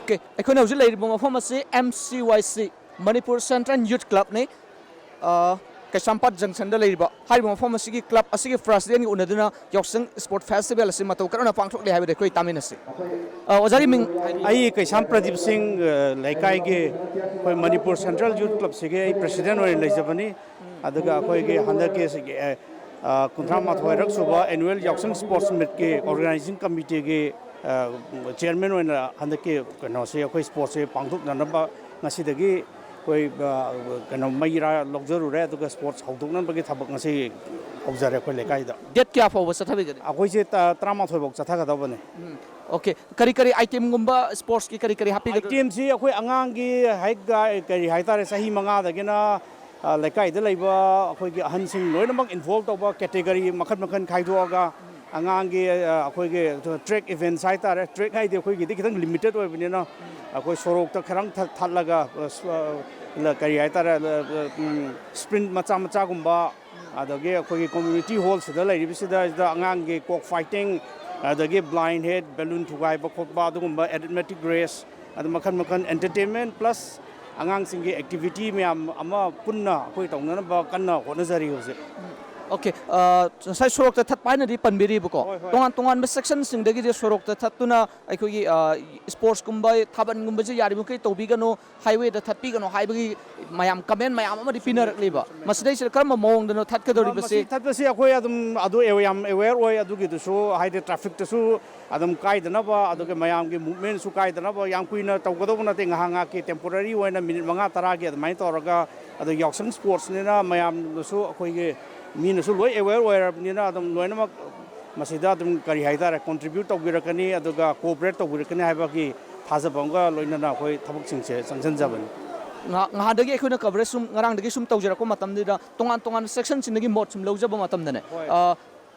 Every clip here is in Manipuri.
Okay, I know you mafam asi M.C.Y.C Manipur Central Youth Club ni Chanba Junction da leiba hai mafam asi ki club asi ki first day ni unaduna Yaoshang Sport Festival asi matau karana pangthok le habi koi tamin asi ojari ming ai Kaisam Pradeep Singh laikai ge koi Manipur Central Youth Club se ge president oi leijabani aduga koi ge handak ke se ge kuntham mathoi rak suba annual Yaoshang Sports Meet ke organizing committee ge chairman oina handaki kano se koi sports se pangthok nanaba ngasi dagi koi kano maira logjaru re aduga sports haudok nan bagi thabak ngasi objare koi lekai da date kya fo wasa thabi gari akoi se 38 bok chatha ga da bane okay kari item gumba sports ki kari happy item si akoi angang gi haik ga kari haitare sahi manga da gina lekai da leiba akoi gi ahan sing loinamak involve toba category makhan khaidoga angangi akoi ge track events haitare track haide akoi gi khitang limited oi bine na akoi sorok ta kharang thatlaga la kari haitare sprint macha gumba adage akoi gi community hall sida lai bisida angangi cock fighting adage blind head balloon thugai ba khotba adugumba arithmetic race adu makhan entertainment plus angang singi activity meam ama punna akoi tawnana ba kanna honajari hose okay sai sorok ta that paina di panbiri buko tongan section sing dagi je sorok ta thattuna aikoi sports kumba thaban gumba je yari bukai tobigano highway da thatpi gano highway mayam comment mayam ama di pinar liba masdai sir karma mong dano that ka dori base thatbasi akoi adum adu yam aware oi adu gi so haide traffic ta su adum kai dana ba adu ke mayam gi movement su kai dana ba yang kuina tawgado na te ngahanga ke temporary oina minute manga tara gi admai toraga adu Yaoshang sports ni na mayam su akoi ge Mina so loi aware where nina adum loina masida adum kari haidara contribute tawgirakani aduga cooperate tawgirakani haiba ki thajabanga loina na khoi thabak singse sangsan jabani nga dagi ekhuna coverage sum ngarang dagi sum tawjara ko matam dida tongan section sin dagi mot sum lojaba matam dane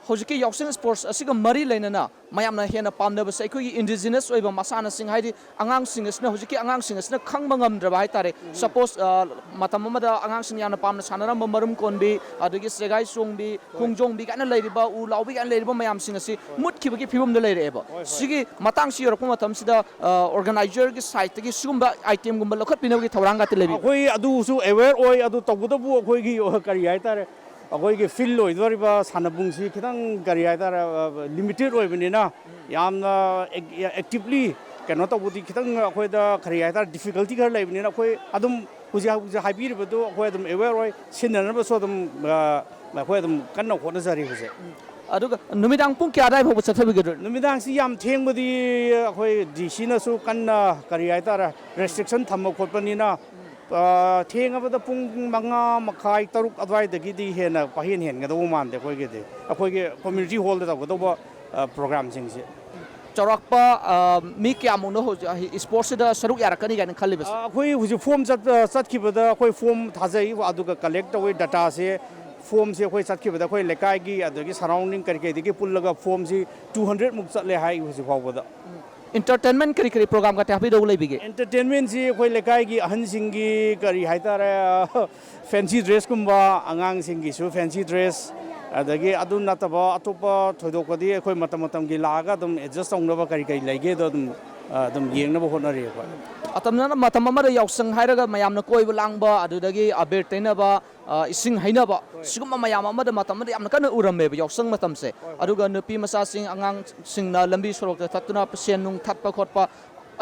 hojiki Yaoshang sports asiga mari leinana mayamna hena pamna bas ekhoi indigenous oiba masana sing haidi angang sing asna hojiki angang sing asna khangba ngamdra bai tare suppose matam amada angang sing yana pamna sanara marum konbi adagi segai songbi khungjongbi kana leiriba u laubi kana leiriba mayam sing asi mut khibagi phibum da leireba sigi matang si yorok matam sida organizer gi site gi sugumba item gumba lokhat pinawgi thawranga te lebi khoi adu su aware oi adu tawgudabu khoi gi kari hai tare akoi ge feel loi doriba sanabung si khitang kari hai tare limited oi binina yamna actively kano tawbudi khitang akoi da kari hai tare difficulty khar lai binina akoi adum huja haibir badu akoi adum aware oi sinana ba so adum akoi adum kanna khona jari huse aduga numidang pung kya dai bho chathabi ge numidang si yam thengbadi akoi DC na su kanna kari hai tare restriction thamma khotpani na thengabada pung manga makhai taruk adwai dagi di hena pahin hen gado man de khoi ge de akoi ge community hall da gado ba program sing se charakpa mi kya mo no sports da saruk yarakani ga khalibas akoi huju form chat khibada akoi form thajai aduga collect away data se form se akoi chat khibada akoi lekai gi adagi surrounding karike digi pullaga form si 200 muk chatle hai huju phawada entertainment kari program ka tapi do lai bige entertainment si khoi lekai gi ahan singi kari haitare fancy dress kumba angang singi su fancy dress adagi adun nataba atopa thodok kodi khoi matam gi laga dum adjust ong ba kari lege do dum ꯑꯗꯨꯝ ꯌꯦꯡꯅꯕ ꯍꯣꯠꯅꯔꯤ ꯑꯩꯈꯣꯏ ꯑꯇꯝꯅ ꯃꯇꯝ ꯑꯃꯗ ꯌꯥꯎꯁꯪ ꯍꯥꯏꯔꯒ ꯃꯌꯥꯝꯅ ꯀꯣꯏꯕ ꯂꯥꯡꯕ ꯑꯗꯨꯗꯒꯤ ꯑꯕꯦꯔ ꯇꯩꯅꯕ ꯏꯁꯤꯡ ꯍꯩꯅꯕ ꯁꯤꯒꯨꯝꯕ ꯃꯌꯥꯝ ꯑꯃꯗ ꯃꯇꯝ ꯑꯃꯗ ꯌꯥꯝꯅ ꯀꯟꯅ ꯎꯔꯝꯃꯦꯕ ꯌꯥꯎꯁꯪ ꯃꯇꯝꯁꯦ ꯑꯗꯨꯒ ꯅꯨꯄꯤ ꯃꯆꯥꯁꯤꯡ ꯑꯉꯥꯡꯁꯤꯡꯅ ꯂꯝꯕꯤ ꯁꯣꯔꯣꯛꯇ ꯊꯠꯇꯨꯅ ꯁꯦꯟ ꯅꯨꯡ ꯊꯠꯄ ꯈꯣꯠꯄ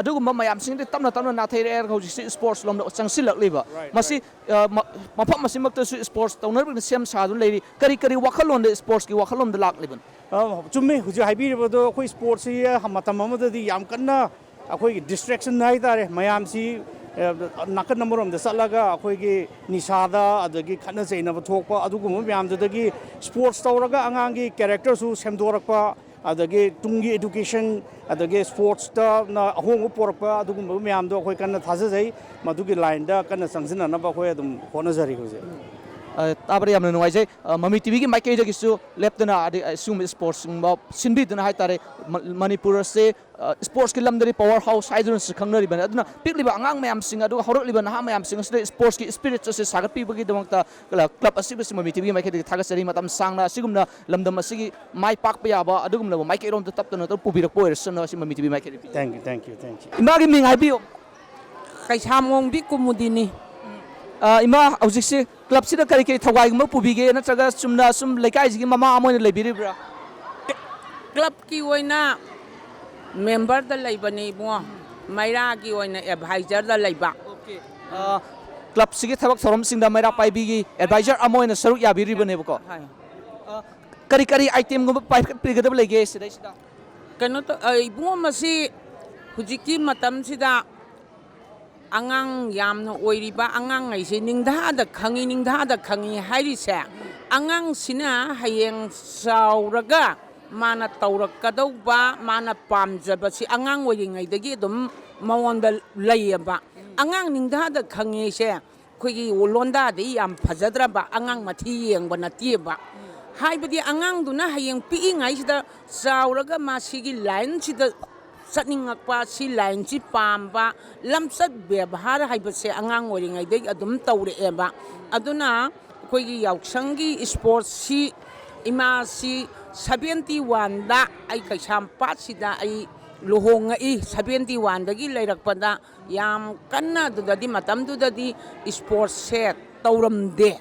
ꯑꯗꯨꯒꯨꯝꯕ ꯃꯌꯥꯝꯁꯤꯡꯗꯤ ꯇꯞꯅ ꯇꯞꯅ ꯅꯥꯊꯩꯔꯛꯑꯦ ꯍꯧꯖꯤꯛꯁꯤ ꯁ꯭ꯄꯣꯔꯠꯁ ꯂꯣꯝꯗ ꯆꯪꯁꯤꯜꯂꯛꯂꯤꯕ ꯃꯁꯤ ꯃꯐꯝ ꯑꯁꯤꯃꯛꯇꯁꯨ ꯁ꯭ꯄꯣꯔꯠꯁ ꯇꯧꯅꯕꯅ ꯁꯦꯝ ꯁꯥꯗꯨꯅ ꯂꯩꯔꯤ ꯀꯔꯤ ꯋꯥꯈꯜꯂꯣꯟꯗ ꯁ꯭ꯄꯣꯔꯠꯁꯀꯤ ꯋꯥꯈꯜꯂꯣꯟꯗ ꯂꯥꯛꯂꯤꯕꯅꯣ ꯆꯨꯝꯃꯤ ꯍꯧꯖꯤꯛ ꯍꯥꯏꯕꯤꯔꯤꯕꯗꯣ ꯑꯩꯈꯣꯏ ꯁ꯭ꯄꯣꯔꯠꯁꯤ ꯃꯇꯝ ꯑꯃꯗꯗꯤ ꯌꯥꯝ ꯀꯟꯅ ꯑꯩꯈꯣꯏꯒꯤ ꯗꯤꯁꯇ꯭ꯔꯦꯛꯁꯟ ꯍꯥꯏꯇꯥꯔꯦ ꯃꯌꯥꯝꯁꯤ ꯅꯥꯀꯟ ꯑꯃꯔꯣꯝꯗ ꯆꯠꯂꯒ ꯑꯩꯈꯣꯏꯒꯤ ꯅꯤꯁꯥꯗ ꯑꯗꯒꯤ ꯈꯠꯅ ꯆꯩꯅꯕ ꯊꯣꯛꯄ ꯑꯗꯨꯒꯨꯝꯕ ꯃꯌꯥꯝꯗꯨꯗꯒꯤ ꯁ꯭ꯄꯣꯔꯠꯁ ꯇꯧꯔꯒ ꯑꯉꯥꯡꯒꯤ ꯀꯦꯔꯦꯛꯇꯔꯁꯨ ꯁꯦꯝꯗꯣꯔꯛꯄ ꯑꯗꯒꯤ ꯇꯨꯡꯒꯤ ꯏꯗꯨꯀꯦꯁꯟ ꯑꯗꯒꯤ ꯁ꯭ꯄꯣꯔꯠꯁꯇ ꯑꯍꯣꯡꯕ ꯄꯣꯔꯛꯄ ꯑꯗꯨꯒꯨꯝꯕ ꯃꯌꯥꯝꯗꯣ ꯑꯩꯈꯣꯏ ꯀꯟꯅ ꯊꯥꯖꯖꯩ ꯃꯗꯨꯒꯤ ꯂꯥꯏꯟꯗ ꯀꯟꯅ ꯆꯪꯁꯤꯟꯅꯅꯕ ꯑꯩꯈꯣꯏ ꯑꯗꯨꯝ ꯍꯣꯠꯅꯖꯔꯤ ꯍꯧꯖꯤꯛ ꯇꯥꯕꯗ ꯌꯥꯝꯅ ꯅꯨꯡꯉꯥꯏꯖꯩ ꯃꯃꯤ ꯇꯤꯚꯤꯒꯤ ꯃꯥꯏꯀꯩꯗꯒꯤꯁꯨ ꯂꯦꯞꯇꯅ ꯁꯤꯒꯨꯝꯕ ꯁ꯭ꯄꯣꯔꯠꯁꯤꯡꯕ ꯁꯤꯟꯕꯤꯗꯨꯅ ꯍꯥꯏꯇꯥꯔꯦ ꯃꯅꯤꯄꯨꯔ ꯑꯁꯤ ꯁ꯭ꯄꯣꯔꯠꯁꯀꯤ ꯂꯝꯗꯗꯤ ꯄꯋꯥꯔ ꯍꯥꯎꯁ ꯍꯥꯏꯗꯨꯅꯁꯨ ꯈꯪꯅꯔꯤꯕꯅꯤ ꯑꯗꯨꯅ ꯄꯤꯛꯂꯤꯕ ꯑꯉꯥꯡ ꯃꯌꯥꯝꯁꯤꯡ ꯑꯗꯨꯒ ꯍꯧꯔꯛꯂꯤꯕ ꯅꯍꯥ ꯃꯌꯥꯝꯁꯤꯡ ꯑꯁꯤꯗ ꯁ꯭ꯄꯣꯔꯠꯁꯀꯤ ꯁ꯭ꯄꯤꯔꯤꯠ ꯑꯁꯤ ꯁꯥꯒꯠꯄꯤꯕꯒꯤꯗꯃꯛꯇ ꯀ꯭ꯂꯕ ꯑꯁꯤꯕꯨꯁꯨ ꯃꯃꯤ ꯇꯤꯚꯤꯒꯤ ꯃꯥꯏꯀꯩꯗꯒꯤ ꯊꯥꯒꯠꯆꯔꯤ ꯃꯇꯝ ꯁꯥꯡꯅ ꯑꯁꯤꯒꯨꯝꯅ ꯂꯝꯗꯝ ꯑꯁꯤꯒꯤ ꯃꯥꯏ ꯄꯥꯛꯄ ꯌꯥꯕ ꯑꯗꯨꯒꯨꯝꯂꯕ ꯃꯥꯏꯀꯩꯔꯣꯝꯗ ꯇꯞꯇꯅ ꯄꯨꯕꯤꯔꯛꯄ ꯑꯣꯏꯔꯁꯅꯨ ꯑꯁꯤ ꯃꯃꯤ ꯇꯤꯚꯤ ꯃꯥꯏꯀꯩꯗ ꯊꯦꯡꯛ ꯌꯨ ꯏꯃꯥꯒꯤ ꯃꯤꯡ ꯍꯥꯏꯕꯤꯌꯨ ꯀꯩꯁꯥꯃꯣꯡꯕꯤ ꯀꯨꯃꯨꯗꯤꯅꯤ ꯏꯃꯥ ꯍꯧꯖꯤꯛꯁꯤ ꯀ꯭ꯂꯕꯁꯤꯗ ꯀꯔꯤ ꯊꯧꯋꯥꯏꯒꯨꯝꯕ ꯄꯨꯕꯤꯒꯦ ꯅꯠꯇ꯭ꯔꯒ ꯆꯨꯝꯅ ꯁꯨꯝ ꯂꯩꯀꯥꯏꯁꯤꯒꯤ ꯃꯃꯥ ꯑꯃ ꯑꯣꯏꯅ ꯂꯩꯕꯤꯔꯤꯕ꯭ꯔꯥ ꯀ꯭ꯂꯕꯀꯤ ꯑꯣꯏꯅ ꯃꯦꯝꯕꯔꯗ ꯂꯩꯕꯅꯤ ꯏꯕꯨꯡꯉꯣ ꯃꯩꯔꯥꯒꯤ ꯑꯣꯏꯅ ꯑꯦꯗꯚꯥꯏꯖꯔꯗ ꯂꯩꯕ ꯀ꯭ꯂꯕꯁꯤꯒꯤ ꯊꯕꯛ ꯊꯧꯔꯝꯁꯤꯡꯗ ꯃꯩꯔꯥ ꯄꯥꯏꯕꯤꯒꯤ ꯑꯦꯗꯚꯥꯏꯖꯔ ꯑꯃ ꯑꯣꯏꯅ ꯁꯔꯨꯛ ꯌꯥꯕꯤꯔꯤꯕꯅꯦꯕꯀꯣ ꯀꯔꯤ ꯑꯥꯏꯇꯦꯝꯒꯨꯝꯕ ꯄꯥꯏꯈꯠꯄꯤꯒꯗꯕ ꯂꯩꯒꯦ ꯁꯤꯗꯩꯁꯤꯗ ꯀꯩꯅꯣ ꯏꯕꯨꯡꯉꯣ ꯃꯁꯤ ꯍꯧꯖꯤꯛꯀꯤ ꯃꯇꯝꯁꯤꯗ ꯑꯉꯥꯡ ꯌꯥꯝꯅ ꯑꯣꯏꯔꯤꯕ ꯑꯉꯥꯡꯉꯩꯁꯤ ꯅꯤꯡꯊꯥꯗ ꯈꯪꯉꯤ ꯍꯥꯏꯔꯤꯁꯦ ꯑꯉꯥꯡꯁꯤꯅ ꯍꯌꯦꯡ ꯆꯥꯎꯔꯒ ꯃꯥꯅ ꯇꯧꯔꯛꯀꯗꯧꯕ ꯃꯥꯅ ꯄꯥꯝꯖꯕꯁꯤ ꯑꯉꯥꯡ ꯑꯣꯏꯔꯤꯉꯩꯗꯒꯤ ꯑꯗꯨꯝ ꯃꯉꯣꯟꯗ ꯂꯩꯌꯦꯕ ꯑꯉꯥꯡ ꯅꯤꯡꯊꯥꯗ ꯈꯪꯉꯤꯁꯦ ꯑꯩꯈꯣꯏꯒꯤ ꯂꯣꯟꯗꯥꯗꯤ ꯌꯥꯝ ꯐꯖꯗ꯭ꯔꯕ ꯑꯉꯥꯡ ꯃꯊꯤ ꯌꯦꯡꯕ ꯅꯠꯇꯦꯕ ꯍꯥꯏꯕꯗꯤ ꯑꯉꯥꯡꯗꯨꯅ ꯍꯌꯦꯡ ꯄꯤꯛꯏꯉꯩꯁꯤꯗ ꯆꯥꯎꯔꯒ ꯃꯥꯁꯤꯒꯤ ꯂꯥꯏꯟꯁꯤꯗ ꯆꯠꯅꯤꯡꯉꯛꯄ ꯁꯤ ꯂꯥꯏꯟꯁꯤ ꯄꯥꯝꯕ ꯂꯝꯆꯠ ꯕꯦꯕꯥꯔ ꯍꯥꯏꯕꯁꯦ ꯑꯉꯥꯡ ꯑꯣꯏꯔꯤꯉꯩꯗꯒꯤ ꯑꯗꯨꯝ ꯇꯧꯔꯛꯑꯦꯕ ꯑꯗꯨꯅ ꯑꯩꯈꯣꯏꯒꯤ ꯌꯥꯎꯁꯪꯒꯤ ꯁ꯭ꯄꯣꯔꯠꯁꯤ ꯏꯃꯥꯁꯤ 71ꯗ ꯑꯩ ꯀꯩꯁꯥꯝꯄꯥꯠꯁꯤꯗ ꯑꯩ ꯂꯨꯍꯣꯡꯉꯛꯏ 71ꯗꯒꯤ ꯂꯩꯔꯛꯄꯗ ꯌꯥꯝ ꯀꯟꯅ ꯑꯗꯨꯗꯗꯤ ꯃꯇꯝꯗꯨꯗꯗꯤ ꯁ꯭ꯄꯣꯔꯠꯁꯁꯦ ꯇꯧꯔꯝꯗꯦ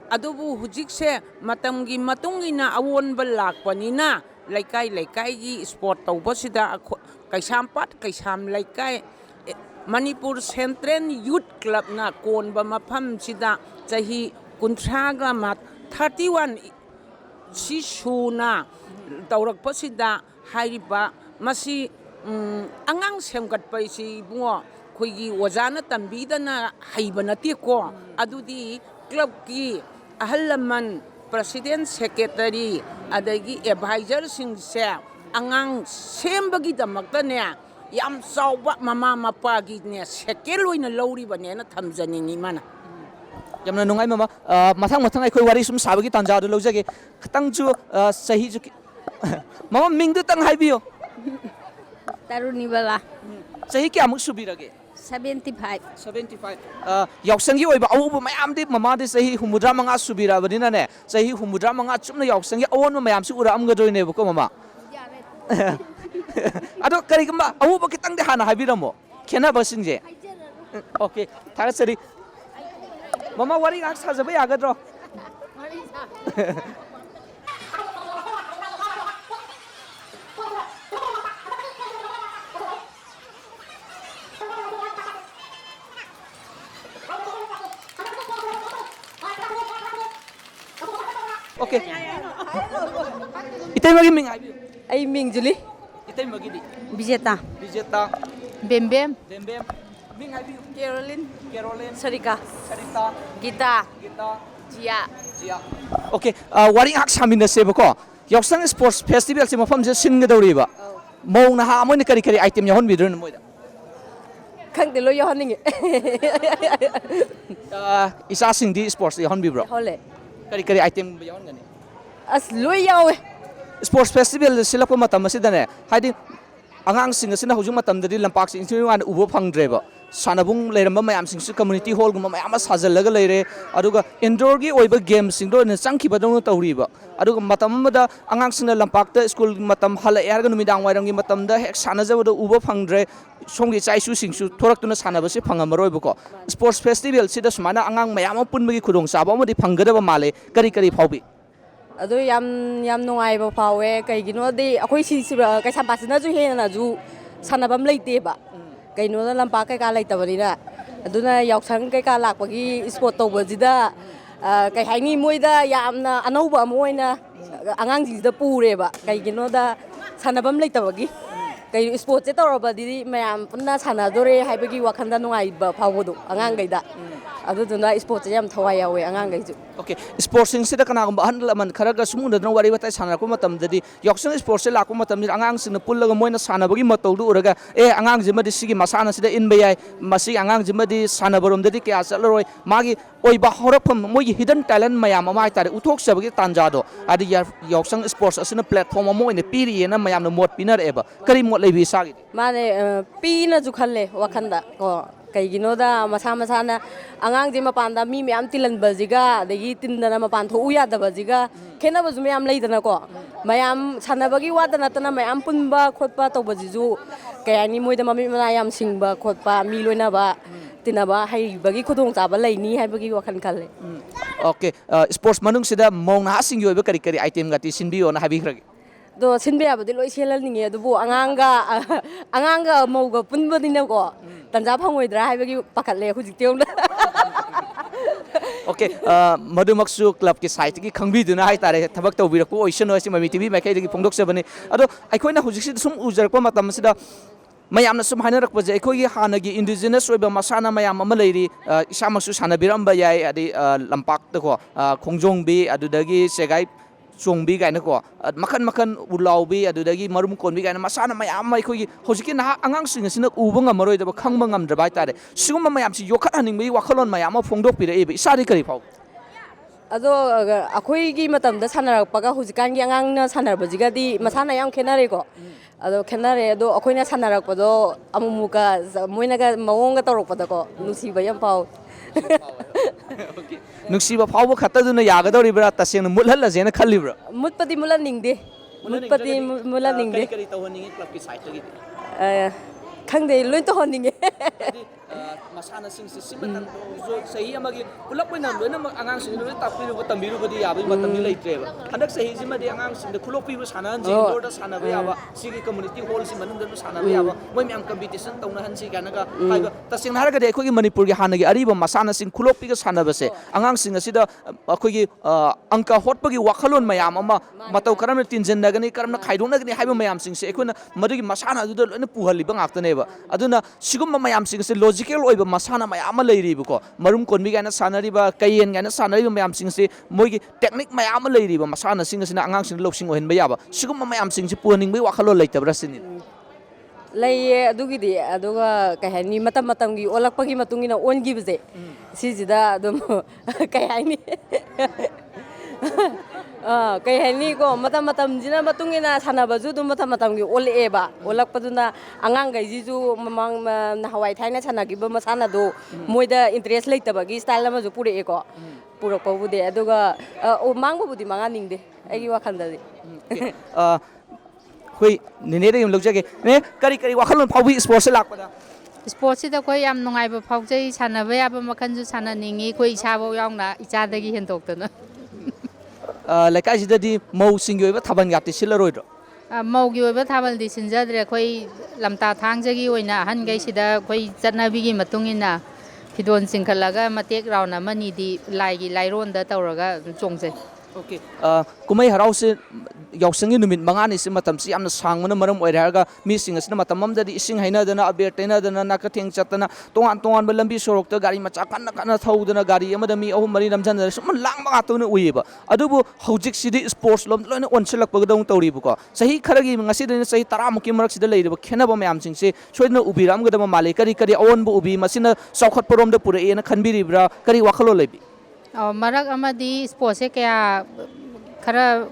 ꯑꯗꯨꯕꯨ ꯍꯧꯖꯤꯛꯁꯦ ꯃꯇꯝꯒꯤ ꯃꯇꯨꯡ ꯏꯟꯅ ꯑꯑꯣꯟꯕ ꯂꯥꯛꯄꯅꯤꯅ ꯂꯩꯀꯥꯏꯒꯤ ꯁ꯭ꯄꯣꯔꯠ ꯇꯧꯕꯁꯤꯗ ꯀꯩꯁꯥꯝꯄꯥꯠ ꯀꯩꯁꯥꯝ ꯂꯩꯀꯥꯏ ꯃꯅꯤꯄꯨꯔ ꯁꯦꯟꯇ꯭ꯔꯦꯜ ꯌꯨꯠ ꯀ꯭ꯂꯕꯅ ꯀꯣꯟꯕ ꯃꯐꯝꯁꯤꯗ ꯆꯍꯤ 31 ꯁꯤ ꯁꯨꯅ ꯇꯧꯔꯛꯄꯁꯤꯗ ꯍꯥꯏꯔꯤꯕ ꯃꯁꯤ ꯑꯉꯥꯡ ꯁꯦꯝꯒꯠꯄꯁꯤ ꯏꯕꯨꯡꯉೋ ꯑꯩꯈꯣꯏꯒꯤ ꯑꯣꯖꯥꯅ ꯇꯝꯕꯤꯗꯅ ꯍꯩꯕ ꯅꯠꯇꯦꯀꯣ ꯑꯗꯨꯗꯤ ꯀ꯭ꯂꯕꯀꯤ ꯑꯍꯜ ꯂꯃꯟ ꯄ꯭ꯔꯁꯤꯗꯦꯟ ꯁꯦꯀ꯭ꯔꯦꯇꯔꯤ ꯑꯗꯒꯤ ꯑꯦꯗꯚꯥꯏꯖꯔꯁꯤꯡꯁꯦ ꯑꯉꯥꯡ ꯁꯦꯝꯕꯒꯤꯗꯃꯛꯇꯅꯦ ꯌꯥꯝ ꯆꯥꯎꯕ ꯃꯃꯥ ꯃꯄꯥꯒꯤꯅꯦ ꯁꯦꯀꯦꯟ ꯑꯣꯏꯅ ꯂꯧꯔꯤꯕꯅꯦꯅ ꯊꯝꯖꯅꯤꯡꯉꯤ ꯃꯥꯅ ꯌꯥꯝꯅ ꯅꯨꯡꯉꯥꯏ ꯃꯃꯥ ꯃꯊꯪ ꯑꯩꯈꯣꯏ ꯋꯥꯔꯤ ꯁꯨꯝ ꯁꯥꯕꯒꯤ ꯇꯥꯟꯖꯥꯗꯨ ꯂꯧꯖꯒꯦ ꯈꯤꯇꯪꯁꯨ ꯆꯍꯤꯁꯨ ꯃꯃꯥ ꯃꯤꯡꯗꯨꯇꯪ ꯍꯥꯏꯕꯤꯌꯨ ꯇꯔꯨꯅꯤꯕꯂꯥ ꯆꯍꯤ ꯀꯌꯥꯃꯨꯛ ꯁꯨꯕꯤꯔꯒꯦ 75 ꯌꯥꯎꯁꯪꯒꯤ ꯑꯣꯏꯕ ꯑꯋꯣꯟꯕ ꯃꯌꯥꯝꯗꯤ ꯃꯃꯥꯗꯤ ꯆꯍꯤ 65 ꯁꯨꯕꯤꯔꯛꯑꯕꯅꯤꯅꯅꯦ ꯆꯍꯤ 65 ꯆꯨꯝꯅ ꯌꯥꯎꯁꯪꯒꯤ ꯑꯑꯣꯟꯕ ꯃꯌꯥꯝꯁꯤ ꯎꯔꯛꯑꯝꯒꯗꯣꯏꯅꯦꯕꯀꯣ ꯃꯃꯥ ꯑꯗꯣ ꯀꯔꯤꯒꯨꯝꯕ ꯑꯎꯕ ꯈꯤꯇꯪꯗꯤ ꯍꯥꯟꯅ ꯍꯥꯏꯕꯤꯔꯝꯃꯣ ꯈꯦꯠꯅꯕꯁꯤꯡꯁꯦ ꯑꯣꯀꯦ ꯊꯥꯒꯠꯆꯔꯤ ꯃꯃꯥ ꯋꯥꯔꯤ ꯉꯥꯏꯍꯥꯛ ꯁꯥꯖꯕ ꯌꯥꯒꯗ꯭ꯔꯣ 오케이. 이때마기 밍 아이비요. ꯑꯩ ꯃꯤꯡ ꯖꯨꯂꯤ 이때마기디. ꯕꯤꯖꯦꯇꯥ 비제타. ꯕꯦꯝꯕꯦꯝ 뎀베ꯝ. 밍 아이비요. ꯀꯦꯔꯣꯂꯤꯟ 캐롤린. 서리카 사리타. 기타 기타. 지야 지야. 오케이. 와리 학 사민나세버코. 역상 스포츠 페스티벌 시 मफमसे 신गदौरिबा. मौना हा अमोनि करी करी आइटम याहन बिद्रन मोइदा. ꯈꯪꯗꯦ ꯂꯣꯏ ꯌꯥꯎꯍꯟꯅꯤꯡꯉꯦ इसासिंदी स्पोर्ट्स याहन बिब्रो. ꯍꯣꯜꯂꯦ करी आइटम याहन गनी. ꯑꯁ ꯂꯣꯏ ꯌꯥꯎꯋꯦ स्पोर्ट्स फेस्टिवल सिलप मतम असिदने हाइदि आगांसिंग असिना हुजु मतमददि लंपाक सिंग ꯎꯕ ꯐꯪꯗ꯭ꯔꯦꯕ sanabung leiramba mayam sing community hall gum mayam sajallaga leire aduga indoor gi oiba game sing do ne changkibadong tauriba aduga matam da angang sing lampakta school matam hala erga numidang wairang gi matam da hek sanajabada uba phangdre somgi chaisu singsu thoraktuna sanabase phangamaroi sports festival sida sumana angang mayam punbagi khudong chaba amadi phanggadaba male kari kari phaubi ado yam nungai ba phawe kaigino di akoi si kai sampasina ju hena ju sanabam leite ba kaino da lampa kai ka leitawani na aduna yaoshang kai ka lakpagi sport tawbajida kai haini moida yamna anauba amoina angang jida pure ba kaigino da sanabam leitawagi kai sport che tawrabadi mayam punna sanadore haibagi wakhanda nungai ba phawbodu angang gaida aduna sport yam thawai yawe angang gaiju okay sports sing sida kana gum ahal laman kharaga sumunda dna wari batai sana ko matam dadi yaoshang sports se lakko matam ni angang sing pullaga moina sana bagi matawdu uraga angang jima di sigi masana sida in bayai masi angang jima di sana barom dadi kya chalroi magi oi ba horapam moi hidden talent mayam amai tare uthok sabagi tanjado adi yaoshang sports asina platform amo ine piri na mayam na mot pinar eba kari mot lebi sagi mane pina ju khalle wakhanda ko kaigino da masa na angang je mapanda mi myam tilan bajiga degi tindana mapan tho uya da bajiga khena bazu myam leidana ko mayam sanabagi wadana tana mayam punba khotpa to bajiju kayani moida mami mana yam singba khotpa mi loina ba tinaba hai bagi khodong chaba leini hai bagi wakhan khalle okay sports manung sida mong na sing yoiba kari kari item gati sinbi ona habi khragi do sinbe abadi loi selal ninge adubu anganga mauga punbadina ko tanja phangoidra hai bagi pakhatle hujikteung okay madumaksu club ki site ki khangbi duna hai tare thabak tawbirakpo oisan oisi mami tv mai kai dagi phongdok sabani ado aikoina hujiksi sum ujarko matam sida mayamna sum hanarakpa je akhoi hanagi indigenous oiba masana mayam ama leiri isamaksu sanabiramba yai adi lampak ta ko khongjongbi adudagi segai chongbi gaina ko makan ulaubi adudagi marum konbi gaina masana mayam mai khoi hojiki na angang sing sina uba ngamaroi da khangba ngamdra bai tare sigum mayam si yokhat haning bi wakhalon mayam phongdok pire e isari kari phau ado akhoi gi matam da sanarak paga hojikan gi angang na sanar bajiga di masana yam khenare ko ado khenare ado akhoi na sanarak pado amumuka moina ga mawong ga torok pada ko nusi bayam pau nungsiba phawba khataduna yagadoribra taseng mulhalla jena khallibra mutpadi mulan ningde mutpadi mulan ningde kari tawhaningi club ki site gi khangde loin to honinge masana sing simatan jo sahi amagi pulak poina loina angang sing loi tapiru tambiru bodi yabi matam ni leitreba handak sahi jima de angang sing de khulok pi sana ji lor da sana ba yaba sigi community hall si manung da sana ba yaba moi myam competition tawna han si kana ga haiba tasing haraga de khoi manipur gi hanagi ariba masana sing khulok pi ga sana ba se angang sing asida khoi gi angka hotpa gi wakhalon mayam ama matau karam tinjen nagani karam na khaidong nagani haiba mayam sing se khoi na madagi masana adu da loina puhali ba ngaktane ba aduna sigum mayam sing se logical oiba masana mayam leiriba marum konbi gaina sanariba kayen gaina sanariba mayam sing se moigi technique mayam leiriba masana sing sina angang sing loksing ohen ba yaba sigum mayam sing se puaning bai wakhalo leitabra sini laye adugi di aduga kahani matam gi olakpagi matungina ongi bje sijida adum kahani kahani ko matam jina matungina sanabaju dum matam gi oleba olakpaduna angang gai jiju mamang na hawai thaina sanagi ba masana do moida interest leitabagi style ma ju pure ko purok pabude aduga mangbu budi manga ningde agi wakhanda di hoi nene de lojage ne kari wakhalon phawbi sports lakpada sports da koi yam nungai ba phawjai sanaba ya ba makhan ju sana ningi koi isabo yaungna icha dagi hendoktana lekai sidadi mau singyo ba thaban gati silaroidro maugi oiba thabal di sinjadre koi lamta thangjagi oina han gai sida koi chatnabi gi matungina fidon singkhalaga matek rauna mani di laigi lairon da tawraga chongje okay kumai harause yaoshang numit mangani se matam si amna sangmana maram oiraga mi sing asna matam amdadi ising haina dana aber taina dana nakatheng chatana tongan ba lambi sorok ta gari macha kana thaudana gari amada mi ahum mari namjan sum lang ma atuna uiba adubu hojik sidi sports lom loina onselak pagdong tawribu ko sahi kharagi ngasi dina sahi 10 muki marak sida leiriba khenaba mayam sing se soidna ubiram gadama male kari awon bu ubi masina saukhat porom da pura ena khanbiribra kari wakhalo lebi marak amadi sports se kya khara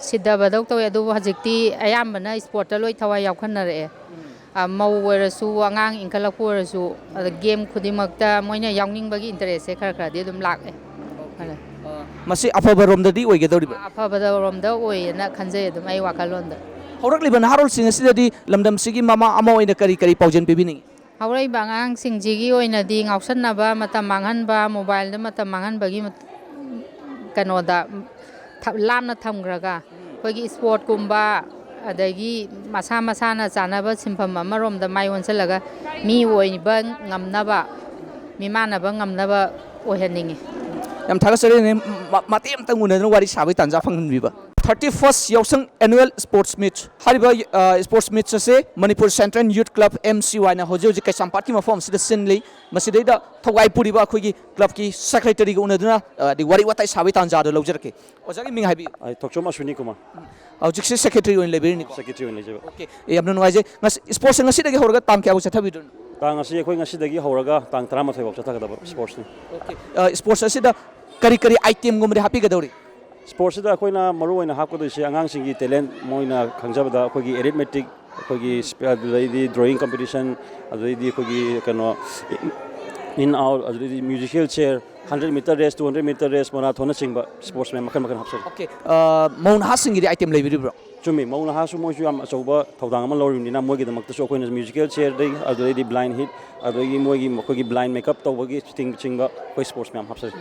sidabadok to edu hajikti ayambana sport loi thawai yaukhanare ꯃꯧ ꯑꯣꯏꯔꯁꯨ ꯑꯉꯥꯡ ꯏꯟꯈꯠꯂꯛꯄ ꯑꯣꯏꯔꯁꯨ ꯑꯗ ꯒꯦꯝ ꯈꯨꯗꯤꯡꯃꯛꯇ ꯃꯣꯏꯅ ꯌꯥꯎꯅꯤꯡꯕꯒꯤ ꯏꯟꯇꯔꯦꯁꯁꯦ ꯈꯔꯗꯤ ꯑꯗꯨꯝ ꯂꯥꯛꯑꯦ ꯃꯁꯤ ꯑꯐꯕꯔꯣꯝꯗꯗꯤ ꯑꯣꯏꯒꯗꯧꯔꯤꯕ ꯑꯐꯕꯔꯣꯝꯗ ꯑꯣꯏꯌꯦꯅ ꯈꯟꯖꯩ ꯑꯗꯨꯝ ꯑꯩ ꯋꯥꯈꯜꯂꯣꯟꯗ ꯍꯧꯔꯛꯂꯤꯕ ꯅꯍꯥꯔꯣꯜꯁꯤꯡ ꯑꯁꯤꯗꯗꯤ ꯂꯝꯗꯝꯁꯤꯒꯤ ꯃꯃꯥ ꯑꯃ ꯑꯣꯏꯅ ꯀꯔꯤ ꯄꯥꯎꯖꯦꯜ ꯄꯤꯕꯤꯅꯤꯡꯉꯤ ꯍꯧꯔꯛꯏꯕ ꯑꯉꯥꯡꯁꯤꯡꯁꯤꯒꯤ ꯑꯣꯏꯅꯗꯤ ꯉꯥꯎꯁꯟꯅꯕ ꯃꯇꯝ ꯃꯥꯡꯍꯟꯕ ꯃꯣꯕꯥꯏꯜꯗ ꯃꯇꯝ ꯃꯥꯡꯍꯟꯕꯒꯤ ꯀꯩꯅꯣꯗ ꯂꯥꯞꯅ ꯊꯝꯈ꯭ꯔꯒ ꯑꯩꯈꯣꯏꯒꯤ ꯁ꯭ꯄꯣꯔꯠꯀꯨꯝꯕ ꯑꯗꯒꯤ ꯃꯁꯥꯅ ꯆꯥꯅꯕ ꯁꯤꯟꯐꯝ ꯑꯃꯔꯣꯝꯗ ꯃꯥꯏ ꯑꯣꯟꯁꯤꯜꯂꯒ ꯃꯤ ꯑꯣꯏꯕ ꯉꯝꯅꯕ ꯃꯤꯃꯥꯟꯅꯕ ꯉꯝꯅꯕ ꯑꯣꯏꯍꯟꯅꯤꯡꯉꯤ ꯌꯥꯝ ꯊꯥꯒꯠꯆꯔꯤ ꯃꯇꯦꯛ ꯑꯃꯇꯪ ꯎꯅꯗꯨꯅ ꯋꯥꯔꯤ ꯁꯥꯕꯒꯤ ꯇꯥꯟꯖꯥ ꯐꯪꯍꯟꯕꯤꯕ 31st Yaoshang Annual Sports Meet hariba sports meet ase Manipur Central Youth Club M.C.Y na hoji Kaisampati mafam sida sinli masidaida thogai puriba akhoi club ki secretary ga unaduna di wari watai sabai tanja da lawjarke ojagi ming haibi ai thokchom ashwini kumar hojik se secretary oin lebiri ni secretary oin lejaba okay yamna nuaje sports ngasi dagi horga tam kya chathabidun tang asi akhoi ngasi dagi horaga tang 13 bok chathagadaba sports ni okay sports asida kari item gumri happy gadori sports da akoina maru oina hapkodoise angang singi talent moina khangjabada akogi arithmetic akogi di drawing competition adidi akogi kano in out adidi musical chair 100-meter race 200-meter race marathon chingba sports man makan hapsal okay maun ha singi item leibiri bro chumi mauna ha su moju am achoba thodang ama lorimni na mogi damakta so akoina musical chair dai adidi blind hit adigi mogi akogi blind makeup tawbagi chingba koi sports man hapsal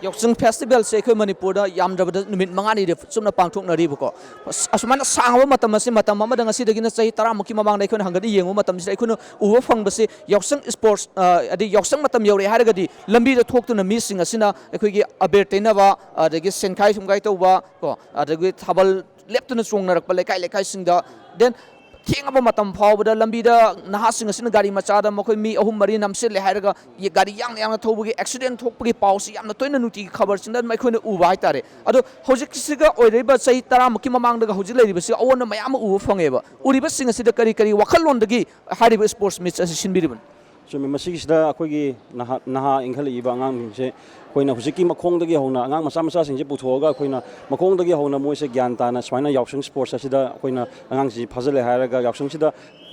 Yaoshang Festival se khoi Manipur da yamdrabada numit mangani de sumna pangthoknari buko asumana sangwa matam ase matam amada ngasi dagina chai 10 muki mamang dai khoi hangadi yengu matam se khoi uwa fangbase Yaoshang sports adi Yaoshang matam yore haragadi lambi da thoktuna mi sing asina khoi gi aber tainaba adagi senkhai sumgai toba ko adagi thabal leptuna chongnarakpa lekai singda then thengaba matam phawbada lambida nahasing asina gari machada makhoi mi ahum mari namsile hairaga ye gari yang thobugi accident thokpagi pawsi yamna toina nuti khabar sinda mai khoina uba haitare ado hojik siga oireba chai 10 muki mamang daga hojik leiriba si awon mayam uba fangeba uriba sing asida kari wakhallon dagi hariba sports meet asi sinbiriban chumi masigida akogi naha inghali iba angang se koina hujiki makhongdagi hona angang macha singje puthoga koina makhongdagi hona moise gyan tana swaina Yaoshang sports asida koina angang si phajale hairaga Yaoshang sida